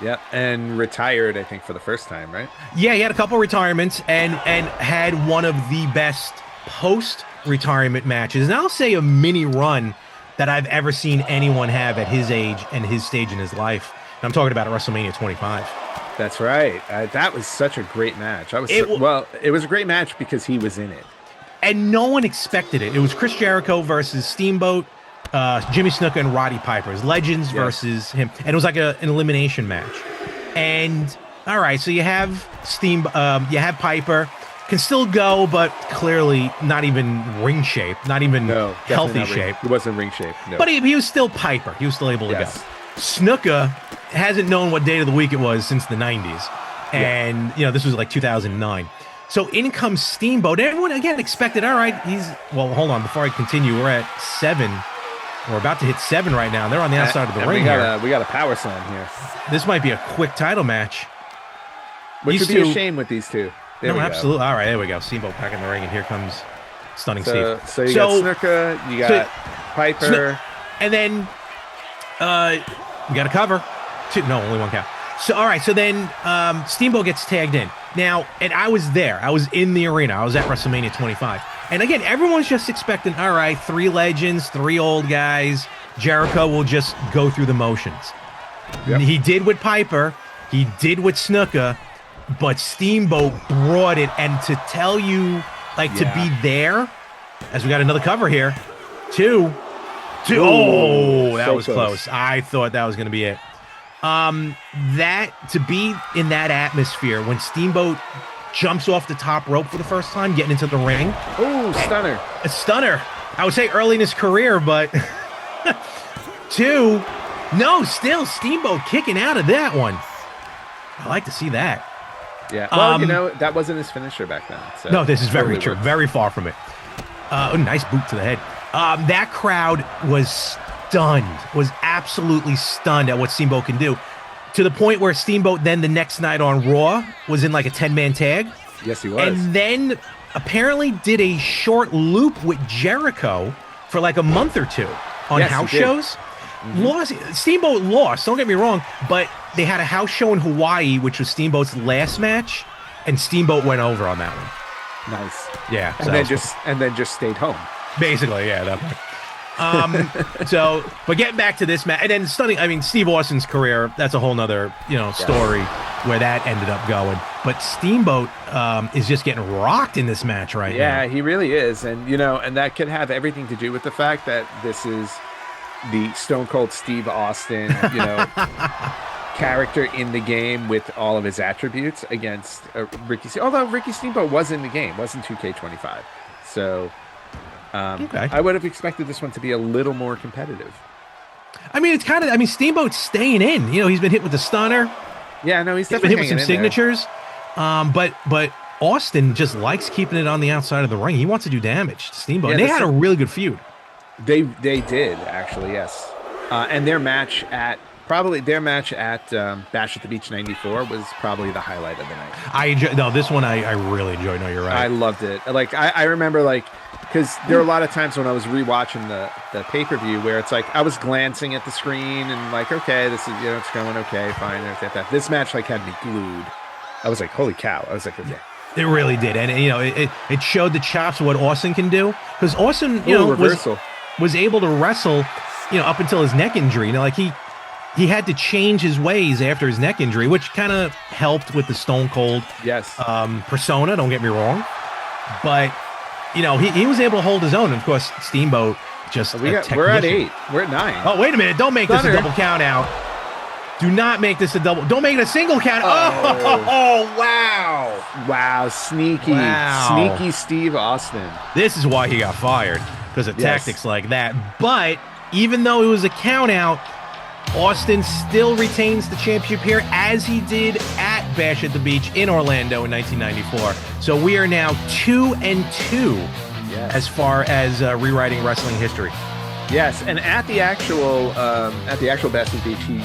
Yep, and retired, I think, for the first time, right? Yeah, he had a couple retirements and had one of the best post-retirement matches. And I'll say a mini run that I've ever seen anyone have at his age and his stage in his life. And I'm talking about at WrestleMania 25. That's right. That was such a great match. It was a great match because he was in it. And no one expected it. It was Chris Jericho versus Steamboat, Jimmy Snuka and Roddy Piper, legends versus him, and it was like an elimination match. And all right, so you have you have Piper, can still go, but clearly not even ring shape, not even healthy shape. He wasn't ring shape, no. But he was still Piper. He was still able to go. Snuka hasn't known what day of the week it was since the 90s, and this was like 2009. So in comes Steamboat. Everyone again expected. All right, hold on. Before I continue, we're at 7. We're about to hit 7 right now. They're on the outside of the ring here. We got a power slam here. This might be a quick title match. Which would be a shame with these two. Absolutely. All right, there we go. Steamboat back in the ring, and here comes Stunning Steve. So you got Snuka, you got Piper. And then we got a cover. Only one count. So, all right, so then Steamboat gets tagged in. Now, and I was there. I was in the arena. I was at WrestleMania 25. And again, everyone's just expecting, all right, 3 legends, 3 old guys. Jericho will just go through the motions. Yep. He did with Piper. He did with Snuka. But Steamboat brought it. And to tell you, to be there, as we got another cover here, 2. Oh, that was close. I thought that was going to be it. That to be in that atmosphere when Steamboat jumps off the top rope for the first time, getting into the ring. Oh, stunner. A stunner. I would say early in his career, but 2. No, still Steamboat kicking out of that one. I like to see that. Yeah. Well, that wasn't his finisher back then. So no, this is very true. Very far from it. Nice boot to the head. That crowd was stunned, was absolutely stunned at what Steamboat can do, to the point where Steamboat then the next night on Raw was in like a 10-man tag. Yes, he was. And then apparently did a short loop with Jericho for like a month or 2 on house shows. Mm-hmm. Steamboat lost, don't get me wrong, but they had a house show in Hawaii, which was Steamboat's last match, and Steamboat went over on that one. Nice. Yeah. And then just stayed home. Basically, yeah. That point. But getting back to this match, and then Steve Austin's career, that's a whole nother, story where that ended up going. But Steamboat is just getting rocked in this match right now. Yeah, he really is. And, and that could have everything to do with the fact that this is the Stone Cold Steve Austin, character in the game with all of his attributes against Ricky Steamboat. Although Ricky Steamboat was in the game, wasn't 2K25. So... I would have expected this one to be a little more competitive. It's kind of, Steamboat's staying in. He's been hit with the stunner. Yeah, no, he's been hit with some signatures. But Austin just likes keeping it on the outside of the ring. He wants to do damage to Steamboat. Yeah, and they had a really good feud. They did, actually, yes. And their match at Bash at the Beach 94 was probably the highlight of the night. This one I really enjoyed. No, you're right. I loved it. I remember because there are a lot of times when I was rewatching the pay-per-view where it's I was glancing at the screen and okay, this is it's going okay, fine. This match had me glued. I was like, holy cow! I was like, okay. It really did, and it showed the chops of what Austin can do, because Austin was able to wrestle up until his neck injury. he had to change his ways after his neck injury, which kind of helped with the Stone Cold persona, don't get me wrong. But, he was able to hold his own. And, of course, Steamboat just we're at 8. We're at 9. Oh, wait a minute. Don't make this a double count out. Do not make this a double. Don't make it a single count. Oh, wow. Wow. Sneaky Steve Austin. This is why he got fired, because of tactics like that. But even though it was a count out, Austin still retains the championship here, as he did at Bash at the Beach in Orlando in 1994. So we are now 2-2 as far as rewriting wrestling history. Yes, and at the actual Bash at the Beach, he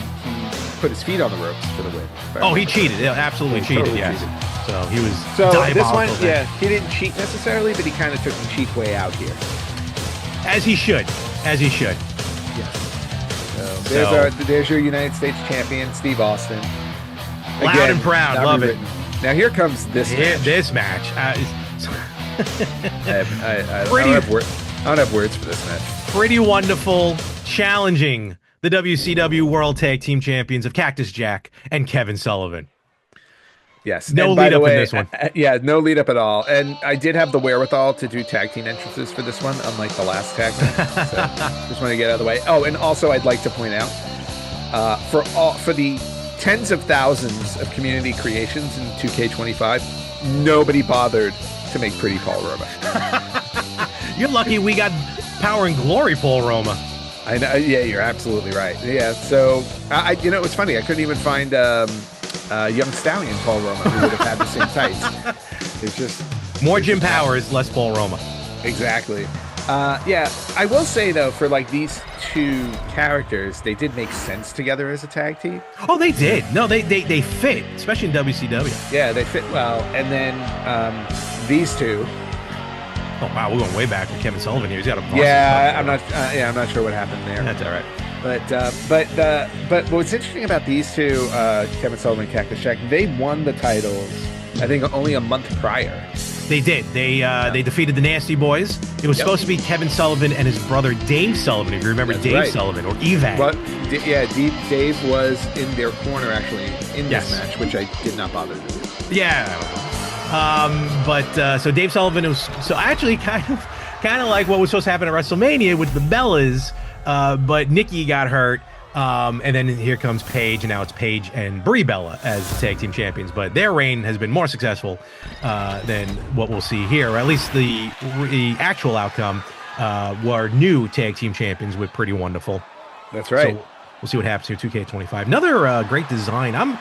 put his feet on the ropes for the win. Oh, he cheated. Yeah, absolutely cheated. Totally yes. cheated. So he was. So this one, he didn't cheat necessarily, but he kind of took the cheap way out here. As he should. Yes. So there's your United States champion, Steve Austin. Loud and proud. Love it. Now here comes this match. This match. I don't have words for this match. Pretty wonderful, challenging the WCW World Tag Team Champions of Cactus Jack and Kevin Sullivan. Yes. No lead up in this one. No lead up at all. And I did have the wherewithal to do tag team entrances for this one, unlike the last tag team. So just want to get out of the way. Oh, and also I'd like to point out, for the tens of thousands of community creations in 2K25, nobody bothered to make pretty Paul Roma. You're lucky we got Power and Glory Paul Roma. I know. Yeah, you're absolutely right. Yeah. So it was funny. I couldn't even find Young Stallion Paul Roma who would have had the same tights. It's just more Jim Powers, less Paul Roma. Exactly. I will say though, for like these two characters, they did make sense together as a tag team. Oh, they did. No, they fit, especially in WCW. Yeah, they fit well. And then these two. Oh wow, we're going way back with Kevin Sullivan here. He's got a I'm not sure what happened there. That's all right. But what's interesting about these two, Kevin Sullivan and Cactus Jack, they won the titles, I think, only a month prior. They did. They defeated the Nasty Boys. It was supposed to be Kevin Sullivan and his brother Dave Sullivan, if you remember. That's Dave right. Sullivan, or Evan. Well, Dave was in their corner, actually, in this match, which I did not bother to do. Yeah. So Dave Sullivan was actually kind of like what was supposed to happen at WrestleMania with the Bellas, but Nikki got hurt, and then here comes Paige, and now it's Paige and Brie Bella as the tag team champions. But their reign has been more successful than what we'll see here, or at least the actual outcome were new tag team champions with Pretty Wonderful. That's right. So we'll see what happens here. 2K25, another great design. I'm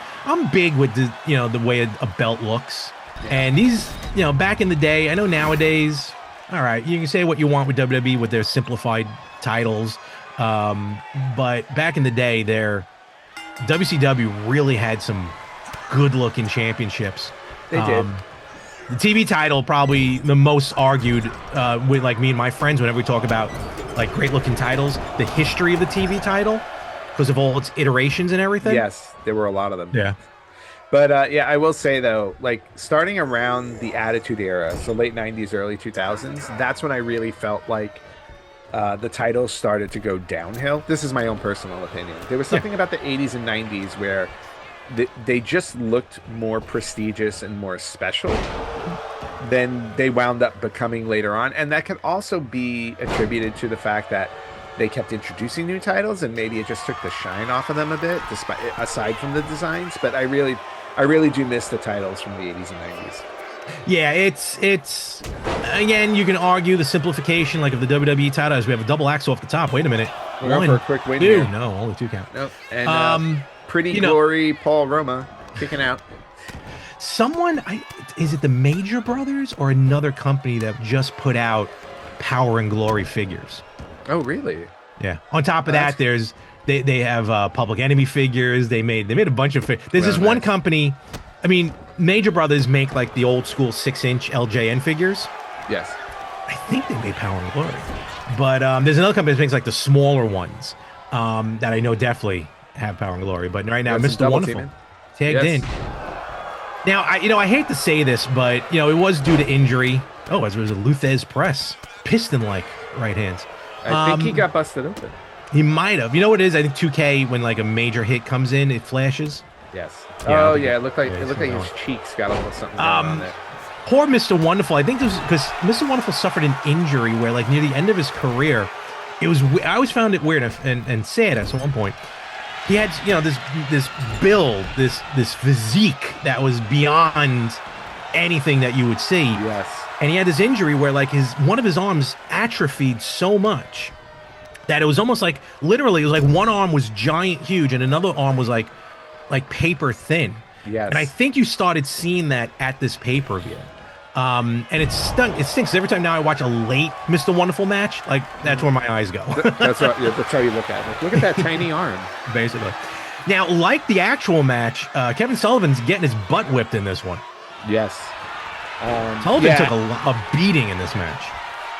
big with the way a belt looks. Yeah. And these, back in the day, I know nowadays, all right, you can say what you want with WWE with their simplified titles, but back in the day, WCW really had some good-looking championships. They did. The TV title, probably the most argued with like me and my friends whenever we talk about like great-looking titles, the history of the TV title, because of all its iterations and everything. Yes, there were a lot of them. Yeah. But I will say though, like starting around the Attitude Era, so late 90s, early 2000s, that's when I really felt like the titles started to go downhill. This is my own personal opinion. There was something about the 80s and 90s where they just looked more prestigious and more special than they wound up becoming later on. And that could also be attributed to the fact that they kept introducing new titles and maybe it just took the shine off of them a bit, aside from the designs. But I really do miss the titles from the 80s and 90s. Yeah, it's again, you can argue the simplification like of the WWE title as we have a double axe off the top. Wait a minute. We're going for a quick win Dude, here. No, only 2 count. Nope. And Pretty Glory Paul Roma kicking out. Is it the Major Brothers or another company that just put out Power and Glory figures? Oh, really? Yeah. On top of that, they have Public Enemy figures. They made a bunch of figures. There's this one company. I mean, Major Brothers make like the old school 6-inch LJN figures. Yes. I think they made Power and Glory. But there's another company that makes like the smaller ones that I know definitely have Power and Glory. But right now, Mr. Wonderful tagged in. Now, I hate to say this, but it was due to injury. Oh, it was a Luthez press, piston-like right hands. I think he got busted open. He might have. You know what it is? I think 2K, when like a major hit comes in, it flashes. Yes. Yeah, it looked like his cheeks got a little something going on there. Poor Mr. Wonderful. I think this was because Mr. Wonderful suffered an injury where, like, near the end of his career, it was. I always found it weird and sad at one point. He had, this build, this physique that was beyond anything that you would see. Yes. And he had this injury where, like, one of his arms atrophied so much that it was almost like, literally, it was like one arm was giant, huge, and another arm was like paper thin. Yes. And I think you started seeing that at this pay-per-view. And it stinks. Every time now I watch a late Mr. Wonderful match, like, that's where my eyes go. that's how you look at it. Like, look at that tiny arm. Basically. Now, like the actual match, Kevin Sullivan's getting his butt whipped in this one. Yes. Sullivan took a beating in this match.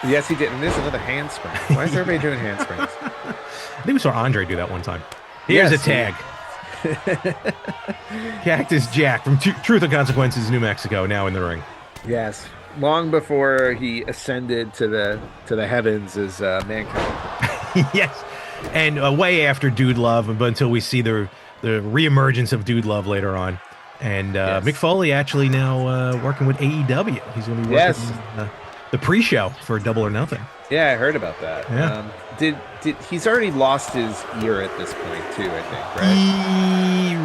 Yes, he did. And there's another handspring. Why is everybody doing handsprings? I think we saw Andre do that one time. Here's a tag. Cactus Jack from Truth and Consequences, New Mexico, now in the ring. Yes, long before he ascended to the heavens as Mankind. Yes, and way after Dude Love, but until we see the reemergence of Dude Love later on. And Mick Foley actually now working with AEW. He's going to be working the pre-show for Double or Nothing. Yeah, I heard about that. Yeah. Did he's already lost his ear at this point too? I think, right?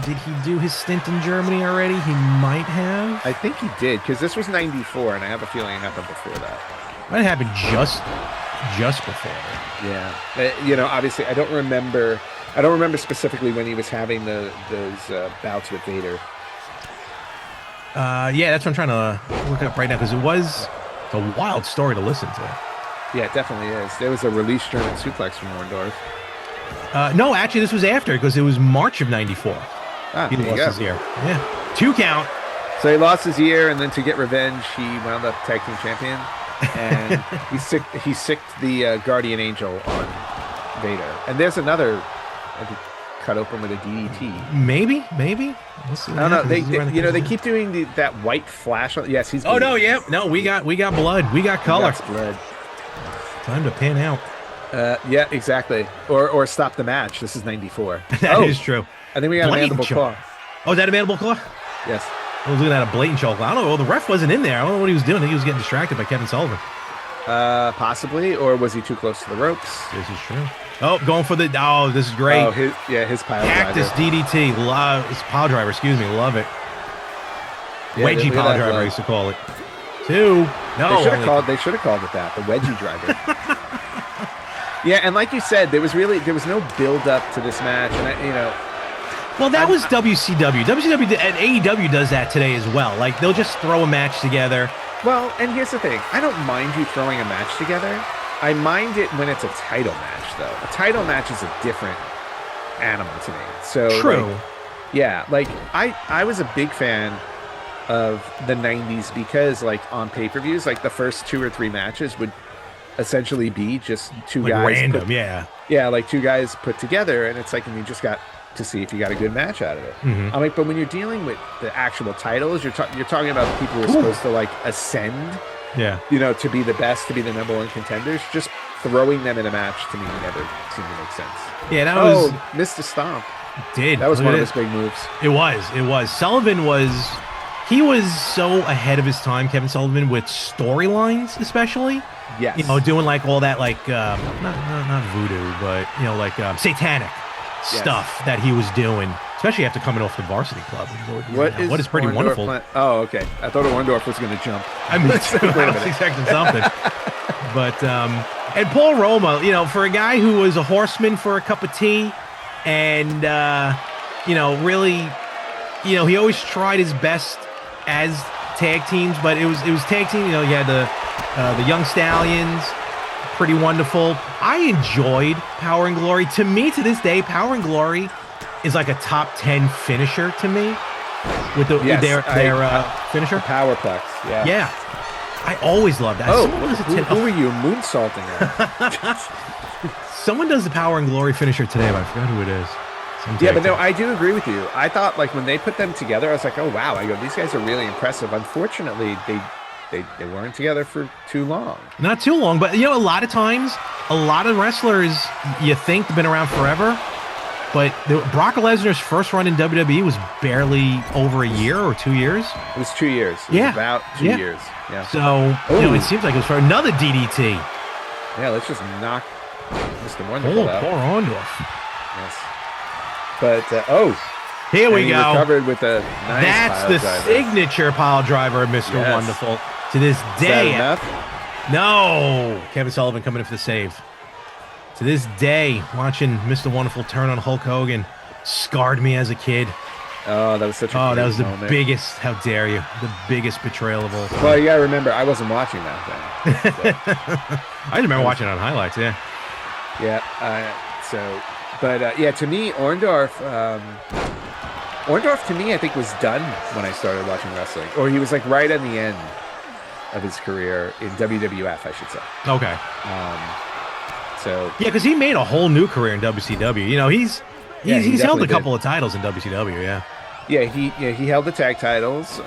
Did he do his stint in Germany already? He might have. I think he did, because this was '94, and I have a feeling it happened before that. Might have happened just before. Yeah, obviously, I don't remember specifically when he was having those bouts with Vader. Yeah, that's what I'm trying to look up right now, because it's a wild story to listen to. Yeah, it definitely is. There was a release German suplex from Orndorff. No, actually, this was after, because it was March of '94. He lost his ear. Yeah, 2 count. So he lost his ear, and then to get revenge, he wound up tag team champion, and he sicked the Guardian Angel on Vader. And there's another, I think, cut open with a DDT. Maybe. We'll see. I don't know. They keep doing that white flash. Yes, he's. Oh no, yeah, no. We got blood. We got color. Blood. Time to pan out. Yeah, exactly. Or stop the match. This is '94. That is true. I think we got a mandible claw. Oh, is that a mandible claw? Yes. I was looking at a blatant choke. I don't know. The ref wasn't in there. I don't know what he was doing. I think he was getting distracted by Kevin Sullivan. Possibly. Or was he too close to the ropes? This is true. Oh, going for the... Oh, this is great. Oh, his pile driver. Cactus DDT. His pile driver, excuse me. Love it. Yeah, wedgie pile driver, I used to call it. 2. No. They should have called it that. The wedgie driver. Yeah, and like you said, there was no build up to this match, and well, that was WCW. WCW and AEW does that today as well. Like, they'll just throw a match together. Well, and here's the thing: I don't mind you throwing a match together. I mind it when it's a title match, though. A title match is a different animal to me. So true. I was a big fan of the '90s because, like, on pay-per-views, like the first 2 or 3 matches would essentially be just two guys random, like 2 guys put together, and it's like, and you just got to see if you got a good match out of it. Mm-hmm. I'm like, but when you're dealing with the actual titles, you're talking about the people who are supposed to, like, ascend, to be the best, to be the number 1 contenders. Just throwing them in a match to me never seemed to make sense. Yeah, that was Mr. Stomp. That was one of his big moves. It was. Sullivan was so ahead of his time, Kevin Sullivan, with storylines, especially. Yes. Doing like all that, like not voodoo, but like satanic stuff that he was doing, especially after coming off the Varsity Club. What is pretty wonderful. Oh, okay. I thought Orndorff was going to jump. I mean, I was expecting something. But and Paul Roma, for a guy who was a horseman for a cup of tea, and really, he always tried his best as tag teams, but it was tag team. You had the Young Stallions, pretty wonderful. I enjoyed Power and Glory. To me, to this day, Power and Glory is like a top 10 finisher to me. With their finisher, Powerplex. Yeah. I always loved that. Oh, who are you moonsaulting at? Someone does the Power and Glory finisher today, but I forgot who it is. Yeah, but no, I do agree with you. I thought, like, when they put them together, I was like, oh, wow. I go, these guys are really impressive. Unfortunately, they weren't together for too long. Not too long, but a lot of times, a lot of wrestlers you think have been around forever, but Brock Lesnar's first run in WWE was barely over a year or 2 years. It was 2 years. It was about 2 years. Yeah. So it seems like it was for another DDT. Yeah, let's just knock Mr. Wonderful out. Poor Orndorff. Yes. But here we go. Recovered with a nice That's pile the driver. Signature pile driver of Mr. Wonderful. To this day. Is that enough? No. Kevin Sullivan coming in for the save. To this day, watching Mr. Wonderful turn on Hulk Hogan scarred me as a kid. Oh, that was such a that was the moment. Biggest, how dare you, the biggest betrayal of all time. Well, you gotta remember, I wasn't watching that then. So. I just remember watching it on highlights, yeah. Yeah, to me, Orndorff to me, I think, was done when I started watching wrestling. Or he was like right at the end of his career in WWF, I should say. Okay. Yeah, because he made a whole new career in WCW. He's held a couple of titles in WCW, yeah. Yeah, he held the tag titles.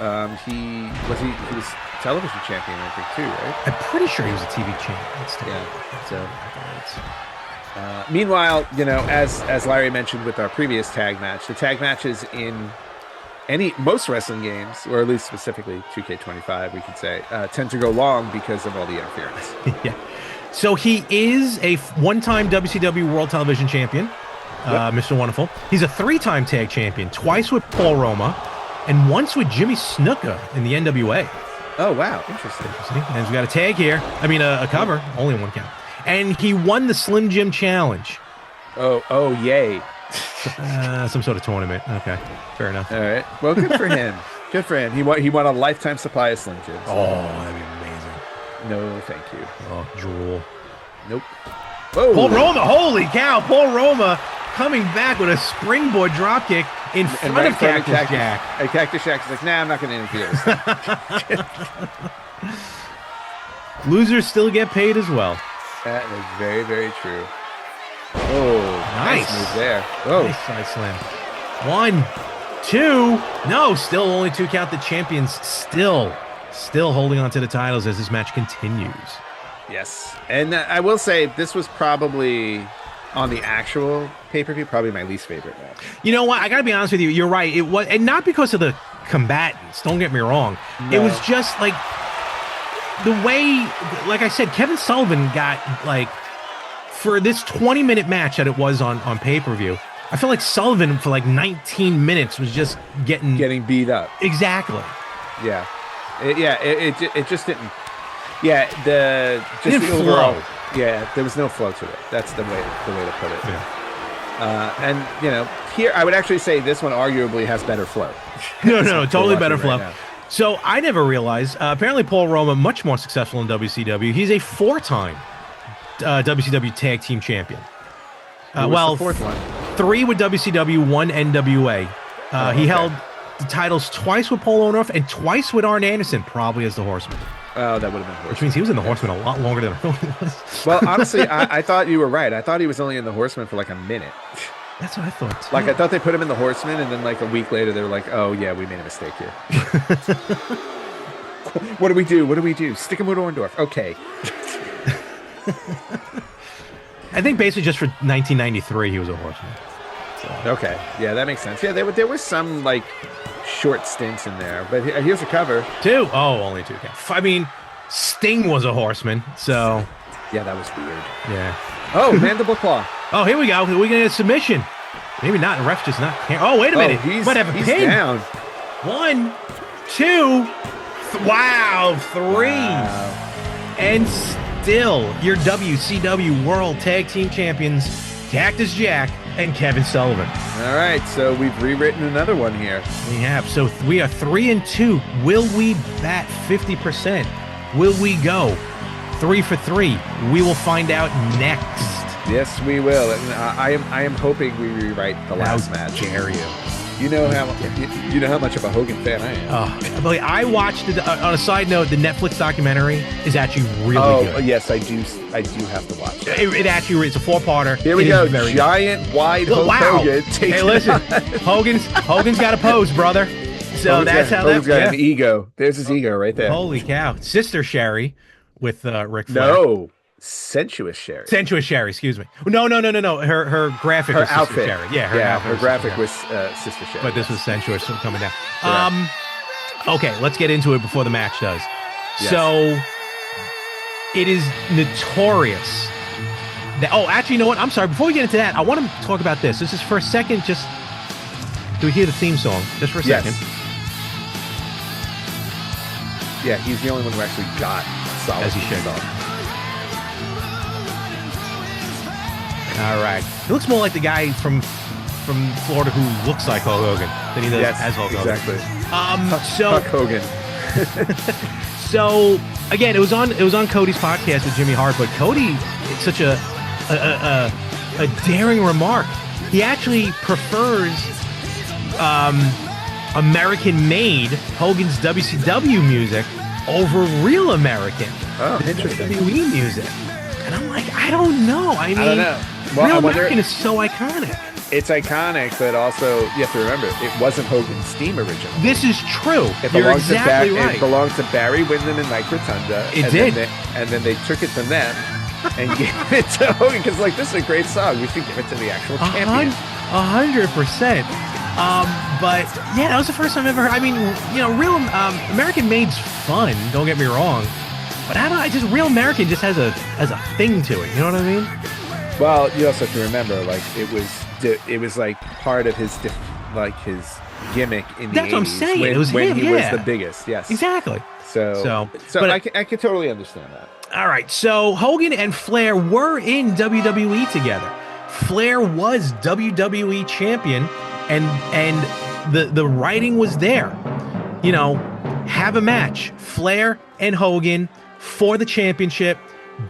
He was television champion, I think, too, right? I'm pretty sure he was a TV champion. Meanwhile, as Larry mentioned with our previous tag match, the tag matches in most wrestling games, or at least specifically 2K25, we could say, tend to go long because of all the interference. Yeah. So he is a one-time WCW World Television Champion, Mr. Wonderful. He's a 3-time tag champion, twice with Paul Roma, and once with Jimmy Snuka in the NWA. Oh, wow. Interesting. And we've got a tag here. I mean, a cover. Only one count. And he won the Slim Jim Challenge. Oh, yay. Some sort of tournament. Okay, fair enough. All right. Well, good for him. Good for him. He won a lifetime supply of Slim Jims. Oh, that'd be amazing. No, thank you. Oh, drool. Nope. Whoa. Paul Roma. Holy cow. Paul Roma coming back with a springboard dropkick in front of Cactus Jack. And Cactus Jack is like, nah, I'm not going to interfere. Losers still get paid as well. That is very, very true. Oh, nice move there. Oh, nice side slam. 1, 2. No, still only 2 count. The champions still holding on to the titles as this match continues. Yes. And I will say this was probably on the actual pay-per-view, probably my least favorite match. You know what? I got to be honest with you. You're right. It was, and not because of the combatants. Don't get me wrong. No. It was just like the way, like I said, Kevin Sullivan got for this 20-minute match that it was on pay-per-view. I feel like Sullivan for 19 minutes was just getting beat up. Exactly. Yeah. It just didn't. Yeah, the overall. Yeah, there was no flow to it. That's the way to put it. Yeah. And here I would actually say this one arguably has better flow. No, totally better flow. Right, so I never realized. Apparently, Paul Roma much more successful in WCW. He's a 4-time WCW Tag Team Champion. The fourth one? 3 with WCW, 1 NWA. He held the titles twice with Paul Orndorff and twice with Arn Anderson, probably as the Horseman. Oh, that would have been Horseman. Which means he was in the Horseman a lot longer than I really was. Well, honestly, I thought you were right. I thought he was only in the Horseman for a minute. That's what I thought, too. I thought they put him in the Horseman, and then a week later they were like, oh, yeah, we made a mistake here. What do we do? Stick him with Orndorff. Okay. I think basically just for 1993 he was a Horseman. So. Okay. Yeah, that makes sense. Yeah, there was some short stints in there, but here's a cover. 2. Oh, only 2. I mean, Sting was a Horseman, so yeah, that was weird. Yeah. Oh, mandible claw. Oh, here we go. We're gonna get a submission. Maybe not. The ref just not. Oh, wait a minute. He's might have a pin. Down. 1, 2. Wow, 3. Wow. And still, your WCW World Tag Team Champions, Cactus Jack and Kevin Sullivan. All right, so we've rewritten another one here. We have. So we are 3-2. Will we bat 50%? Will we go 3 for 3? We will find out next. Yes, we will. And I am hoping we rewrite the last match. How dare you? You know how much of a Hogan fan I am. I watched it. On a side note, the Netflix documentary is actually really good. Oh, yes, I do have to watch it. It actually it's a 4-parter. Here we go. Giant, wide Hulk Hogan. Hey, listen, Hogan's got a pose, brother. So that's how Hogan's got an ego. There's his ego right there. Holy cow. Sister Sherry with Ric Flair. No. Sensuous Sherry. Sensuous Sherry, excuse me. No. Her graphic was outfit. Sister Sherry. Yeah, her graphic was Sister Sherry. But this was Sensuous coming down. Okay, let's get into it before the match does. Yes. So it is notorious that, actually, you know what? I'm sorry. Before we get into that, I want to talk about this. This is for a second. Just do we hear the theme song? Just for a second. Yeah, he's the only one who actually got a solid. As he should. All right. He looks more like the guy from Florida who looks like Hulk Hogan than he does as Hulk Hogan. Exactly. Hulk Hogan. So again, it was on Cody's podcast with Jimmy Hart, but Cody, it's such a daring remark. He actually prefers American-made Hogan's WCW music over real American WWE music. And I'm like, I don't know. I don't know. Well, real American is so iconic. It's iconic, but also you have to remember it wasn't Hogan's theme originally. This is true. You're exactly right. It belonged to Barry Windham and Mike Rotunda. It did. And then they took it from them and gave it to Hogan because, like, this is a great song. We should give it to the actual champion. 100%. But yeah, that was the first time I've ever heard. I mean, real American Made's fun. Don't get me wrong, but just real American just has a thing to it. You know what I mean? Well, you also have to remember, like, it was like part of his his gimmick in the 80s. That's what I'm saying. It was when him, he was the biggest. Yes, exactly. So I can totally understand that. All right. So Hogan and Flair were in WWE together. Flair was WWE champion, and the writing was there. Have a match, Flair and Hogan for the championship.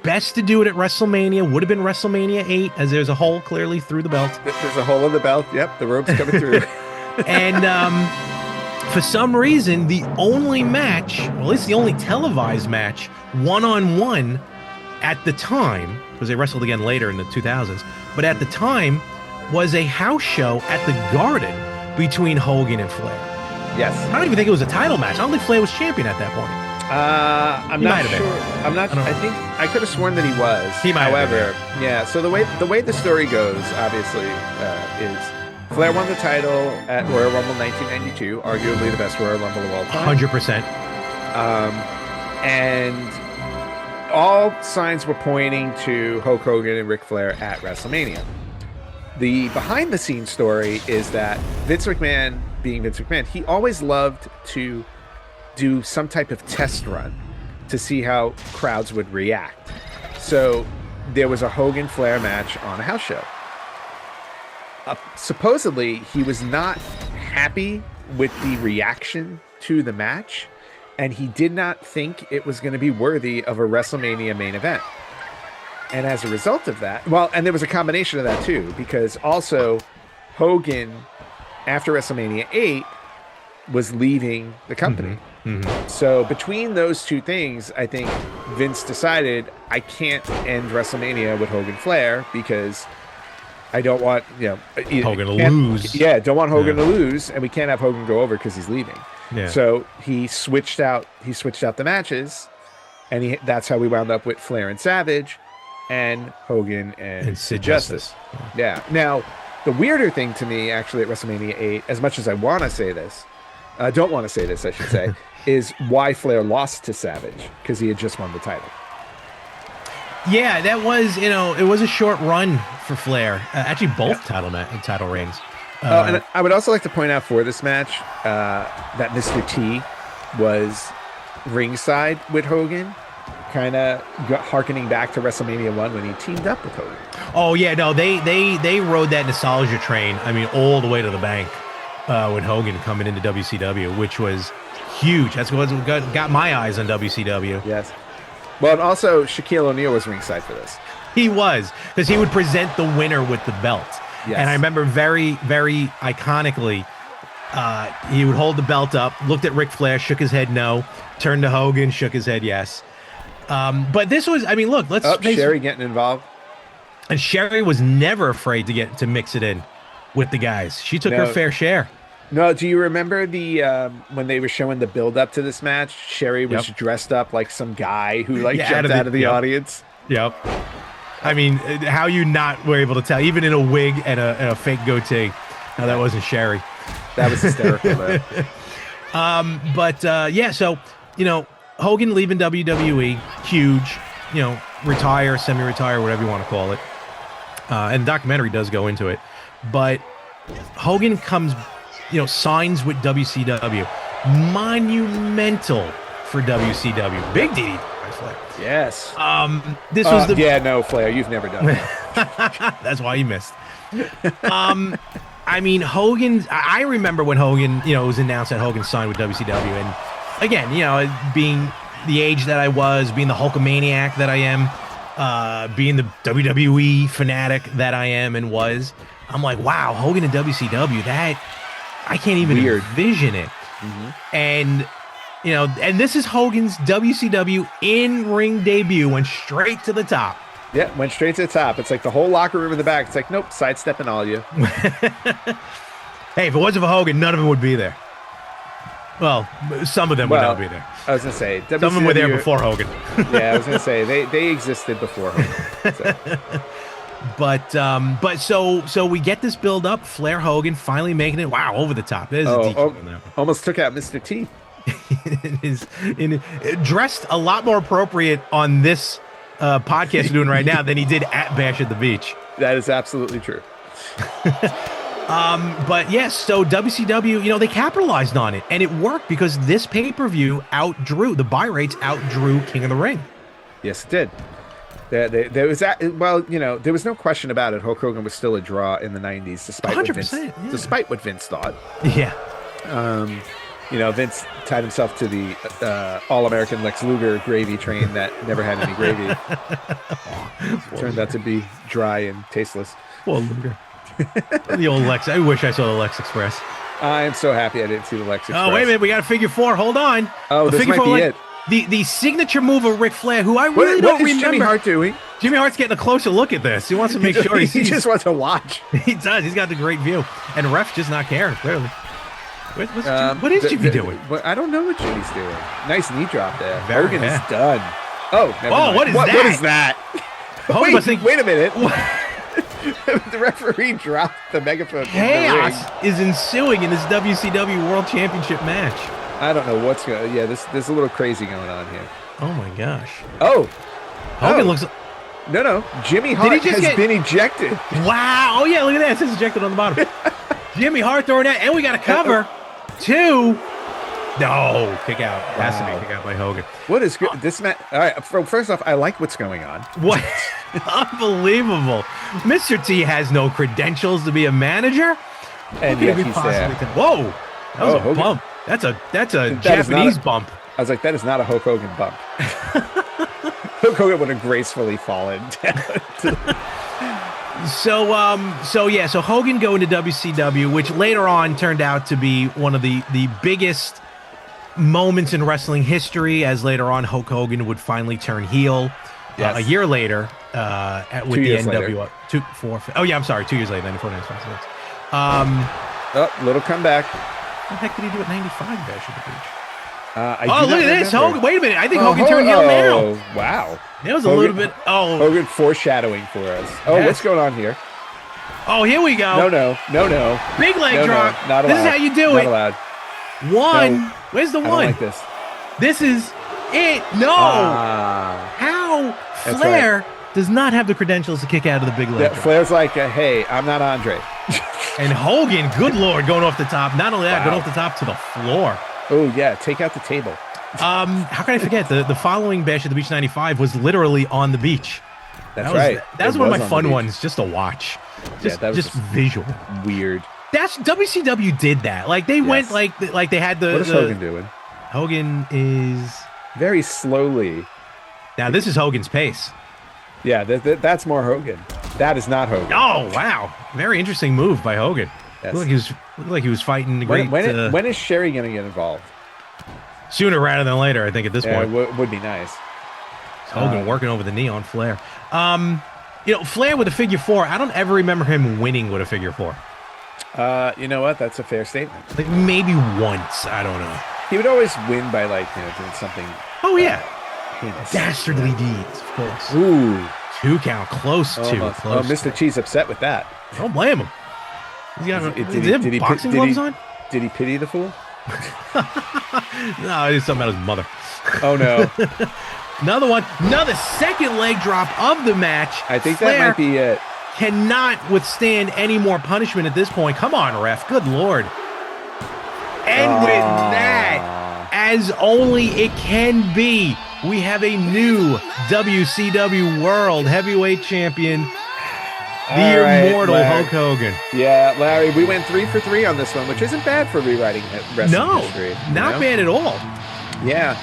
Best to do it at WrestleMania. Would have been WrestleMania 8, as there's a hole clearly through the belt. There's a hole in the belt. Yep, the rope's coming through. And for some reason, the only match, or at least the only televised match, one-on-one at the time, because they wrestled again later in the 2000s, but at the time was a house show at the Garden between Hogan and Flair. Yes. I don't even think it was a title match. I don't think Flair was champion at that point. I'm not sure. I'm not. I think I could have sworn that he was. He might. However, yeah. So the way the story goes, obviously, is Flair won the title at Royal Rumble 1992, arguably the best Royal Rumble of all time. 100%. And all signs were pointing to Hulk Hogan and Ric Flair at WrestleMania. The behind-the-scenes story is that Vince McMahon, being Vince McMahon, he always loved to do some type of test run to see how crowds would react. So there was a Hogan Flair match on a house show. Supposedly, he was not happy with the reaction to the match, and he did not think it was going to be worthy of a WrestleMania main event. And as a result of that, and there was a combination of that too, because also Hogan, after WrestleMania 8, was leaving the company. Mm-hmm. So between those two things, I think Vince decided, I can't end WrestleMania with Hogan Flair because I don't want Hogan to lose. Yeah, don't want Hogan to lose, and we can't have Hogan go over because he's leaving. Yeah. So he switched out the matches, and that's how we wound up with Flair and Savage, and Hogan and Sid Justice. Yeah. Now, the weirder thing to me, actually, at WrestleMania 8, as much as I want to say this, I don't want to say this, I should say, is why Flair lost to Savage, because he had just won the title. Yeah, that was, it was a short run for Flair. Actually, both title reigns. And I would also like to point out for this match that Mr. T was ringside with Hogan, kind of harkening back to WrestleMania 1 when he teamed up with Hogan. Oh, yeah, no, they rode that nostalgia train, all the way to the bank when Hogan coming into WCW, which was huge. That's what got my eyes on WCW. Yes. Well, and also Shaquille O'Neal was ringside for this. He was, because he would present the winner with the belt. Yes. And I remember very, very iconically, he would hold the belt up, looked at Ric Flair, shook his head no, turned to Hogan, shook his head yes. But this was, look, let's face Sherry getting involved. And Sherry was never afraid to mix it in with the guys. She took her fair share. No, do you remember the when they were showing the build up to this match? Sherry was dressed up like some guy who like jumped out of the audience. Yep. I mean, how you not were able to tell, even in a wig and a fake goatee, how that wasn't Sherry. That was hysterical, though. So, Hogan leaving WWE, huge, retire, semi-retire, whatever you want to call it. And the documentary does go into it. But Hogan comes, signs with WCW. Monumental for WCW. Big DD. Flair. Yes. This was the... Yeah, no, Flair, you've never done that. That's why you missed. I mean, Hogan, I remember when Hogan, it was announced that Hogan signed with WCW. And again, being the age that I was, being the Hulkamaniac that I am, being the WWE fanatic that I am and was, I'm like, wow, Hogan and WCW, that, I can't even envision it. Mm-hmm. And, and this is Hogan's WCW in-ring debut, went straight to the top. Yeah, went straight to the top. It's like the whole locker room in the back. It's like, nope, sidestepping all you. Hey, if it wasn't for Hogan, none of them would be there. Well, some of them would not be there. I was going to say. WCW, some of them were there before Hogan. Yeah, I was going to say, they existed before Hogan. So. So we get this build up. Flair Hogan finally making it, over the top. There's a DQ on that. Almost took out Mr. T. Dressed a lot more appropriate on this podcast we're doing right now than he did at Bash at the Beach. That is absolutely true. But yes, so WCW, they capitalized on it, and it worked because this pay-per-view the buy rates outdrew King of the Ring. Yes, it did. There was no question about it. Hulk Hogan was still a draw in the 90s, despite what Vince thought. Yeah. Vince tied himself to the All-American Lex Luger gravy train that never had any gravy. Turned out to be dry and tasteless. Well, Luger. The old Lex. I wish I saw the Lex Express. I'm so happy I didn't see the Lex Express. Oh, wait a minute. We got a figure four. Hold on. Oh, this might be it. The signature move of Ric Flair, who I really don't remember. What is Jimmy Hart doing? Jimmy Hart's getting a closer look at this. He wants to make sure he sees. He just wants to watch. He does. He's got the great view. And ref's just not caring, clearly. What is Jimmy doing? I don't know what Jimmy's doing. Nice knee drop there. Hogan is done. Oh, never mind. What is that? What is that? Wait a minute. The referee dropped the megaphone. Chaos is ensuing in this WCW World Championship match. I don't know what's going on. Yeah, there's a little crazy going on here. Oh, my gosh. Oh. Hogan looks... No. Jimmy Hart has been ejected. Wow. Oh, yeah, look at that. It says ejected on the bottom. Jimmy Hart throwing that. And we got a cover. Two. No. Kick out. Has to be kick out by Hogan. What is this match? All right. First off, I like what's going on. What? Unbelievable. Mr. T has no credentials to be a manager. And yet he's there. Whoa. That was a Hogan. bump. That's a Japanese bump. I was like, that is not a Hulk Hogan bump. Hulk Hogan would have gracefully fallen down. So Hogan going to WCW, which later on turned out to be one of the biggest moments in wrestling history, as later on Hulk Hogan would finally turn heel. Yes. A year later, with the NWO. 2 years later, 94, 95. Little comeback. What the heck did he do at 95 Bash at the Beach? Look at this. Hogan, wait a minute. I think Hogan turned heel now. Wow. That was a little bit. Hogan foreshadowing for us. Yes. What's going on here? Oh, here we go. No. Big leg drop. No, not allowed. This is how you do it. Not allowed. One. No. Where's the one? I don't like this. This is it. No. How Flair does not have the credentials to kick out of the big leg drop. Flair's like, hey, I'm not Andre. And Hogan, good Lord, going off the top. Not only that, going off the top to the floor. Oh, yeah. Take out the table. How can I forget? The following Bash at the Beach 95 was literally on the beach. That's right. That was one of my fun ones just to watch. Just visual. Weird. That's WCW did that. Like they went like they had the. What is Hogan doing? Hogan is very slowly. Now this is Hogan's pace. Yeah, that's more Hogan. That is not Hogan. Oh wow, very interesting move by Hogan. Yes. Looked like he was fighting the great. When is Sherry going to get involved? Sooner rather than later, I think. At this point, would be nice. Hogan working over the knee on Flair. Flair with a figure four. I don't ever remember him winning with a figure four. You know what? That's a fair statement. Like maybe once. I don't know. He would always win by like doing something. Oh yeah, heinous. Dastardly deeds, of course. Ooh, 2 count, close to. Close Mr. Cheese upset with that. Don't blame him. He's got did he boxing gloves on? Did he pity the fool? No, it's something about his mother. Oh no. Another second leg drop of the match. I think Flair that might be it. Cannot withstand any more punishment at this point. Come on, ref. Good Lord. And with that, as only it can be, we have a new WCW World Heavyweight Champion, the immortal Hulk Hogan. Yeah, Larry, we went 3 for 3 on this one, which isn't bad for rewriting wrestling history. Not bad at all. Yeah.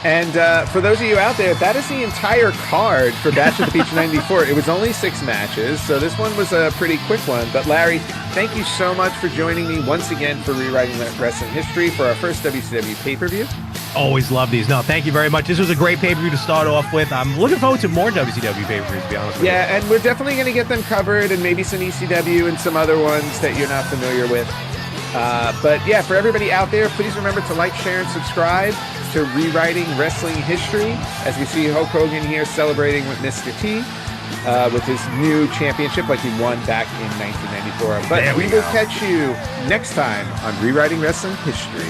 And for those of you out there, that is the entire card for Bash of the Beach 94. It was only 6 matches, so this one was a pretty quick one. But Larry, thank you so much for joining me once again for Rewriting Wrestling History for our first WCW pay-per-view. Always love these. No, thank you very much. This was a great pay-per-view to start off with. I'm looking forward to more WCW pay-per-views, to be honest with you. Yeah, and we're definitely going to get them covered, and maybe some ECW and some other ones that you're not familiar with. But yeah, for everybody out there, please remember to like, share, and subscribe to Rewriting Wrestling History as we see Hulk Hogan here celebrating with Mr. T with his new championship like he won back in 1994. But we will catch you next time on Rewriting Wrestling History.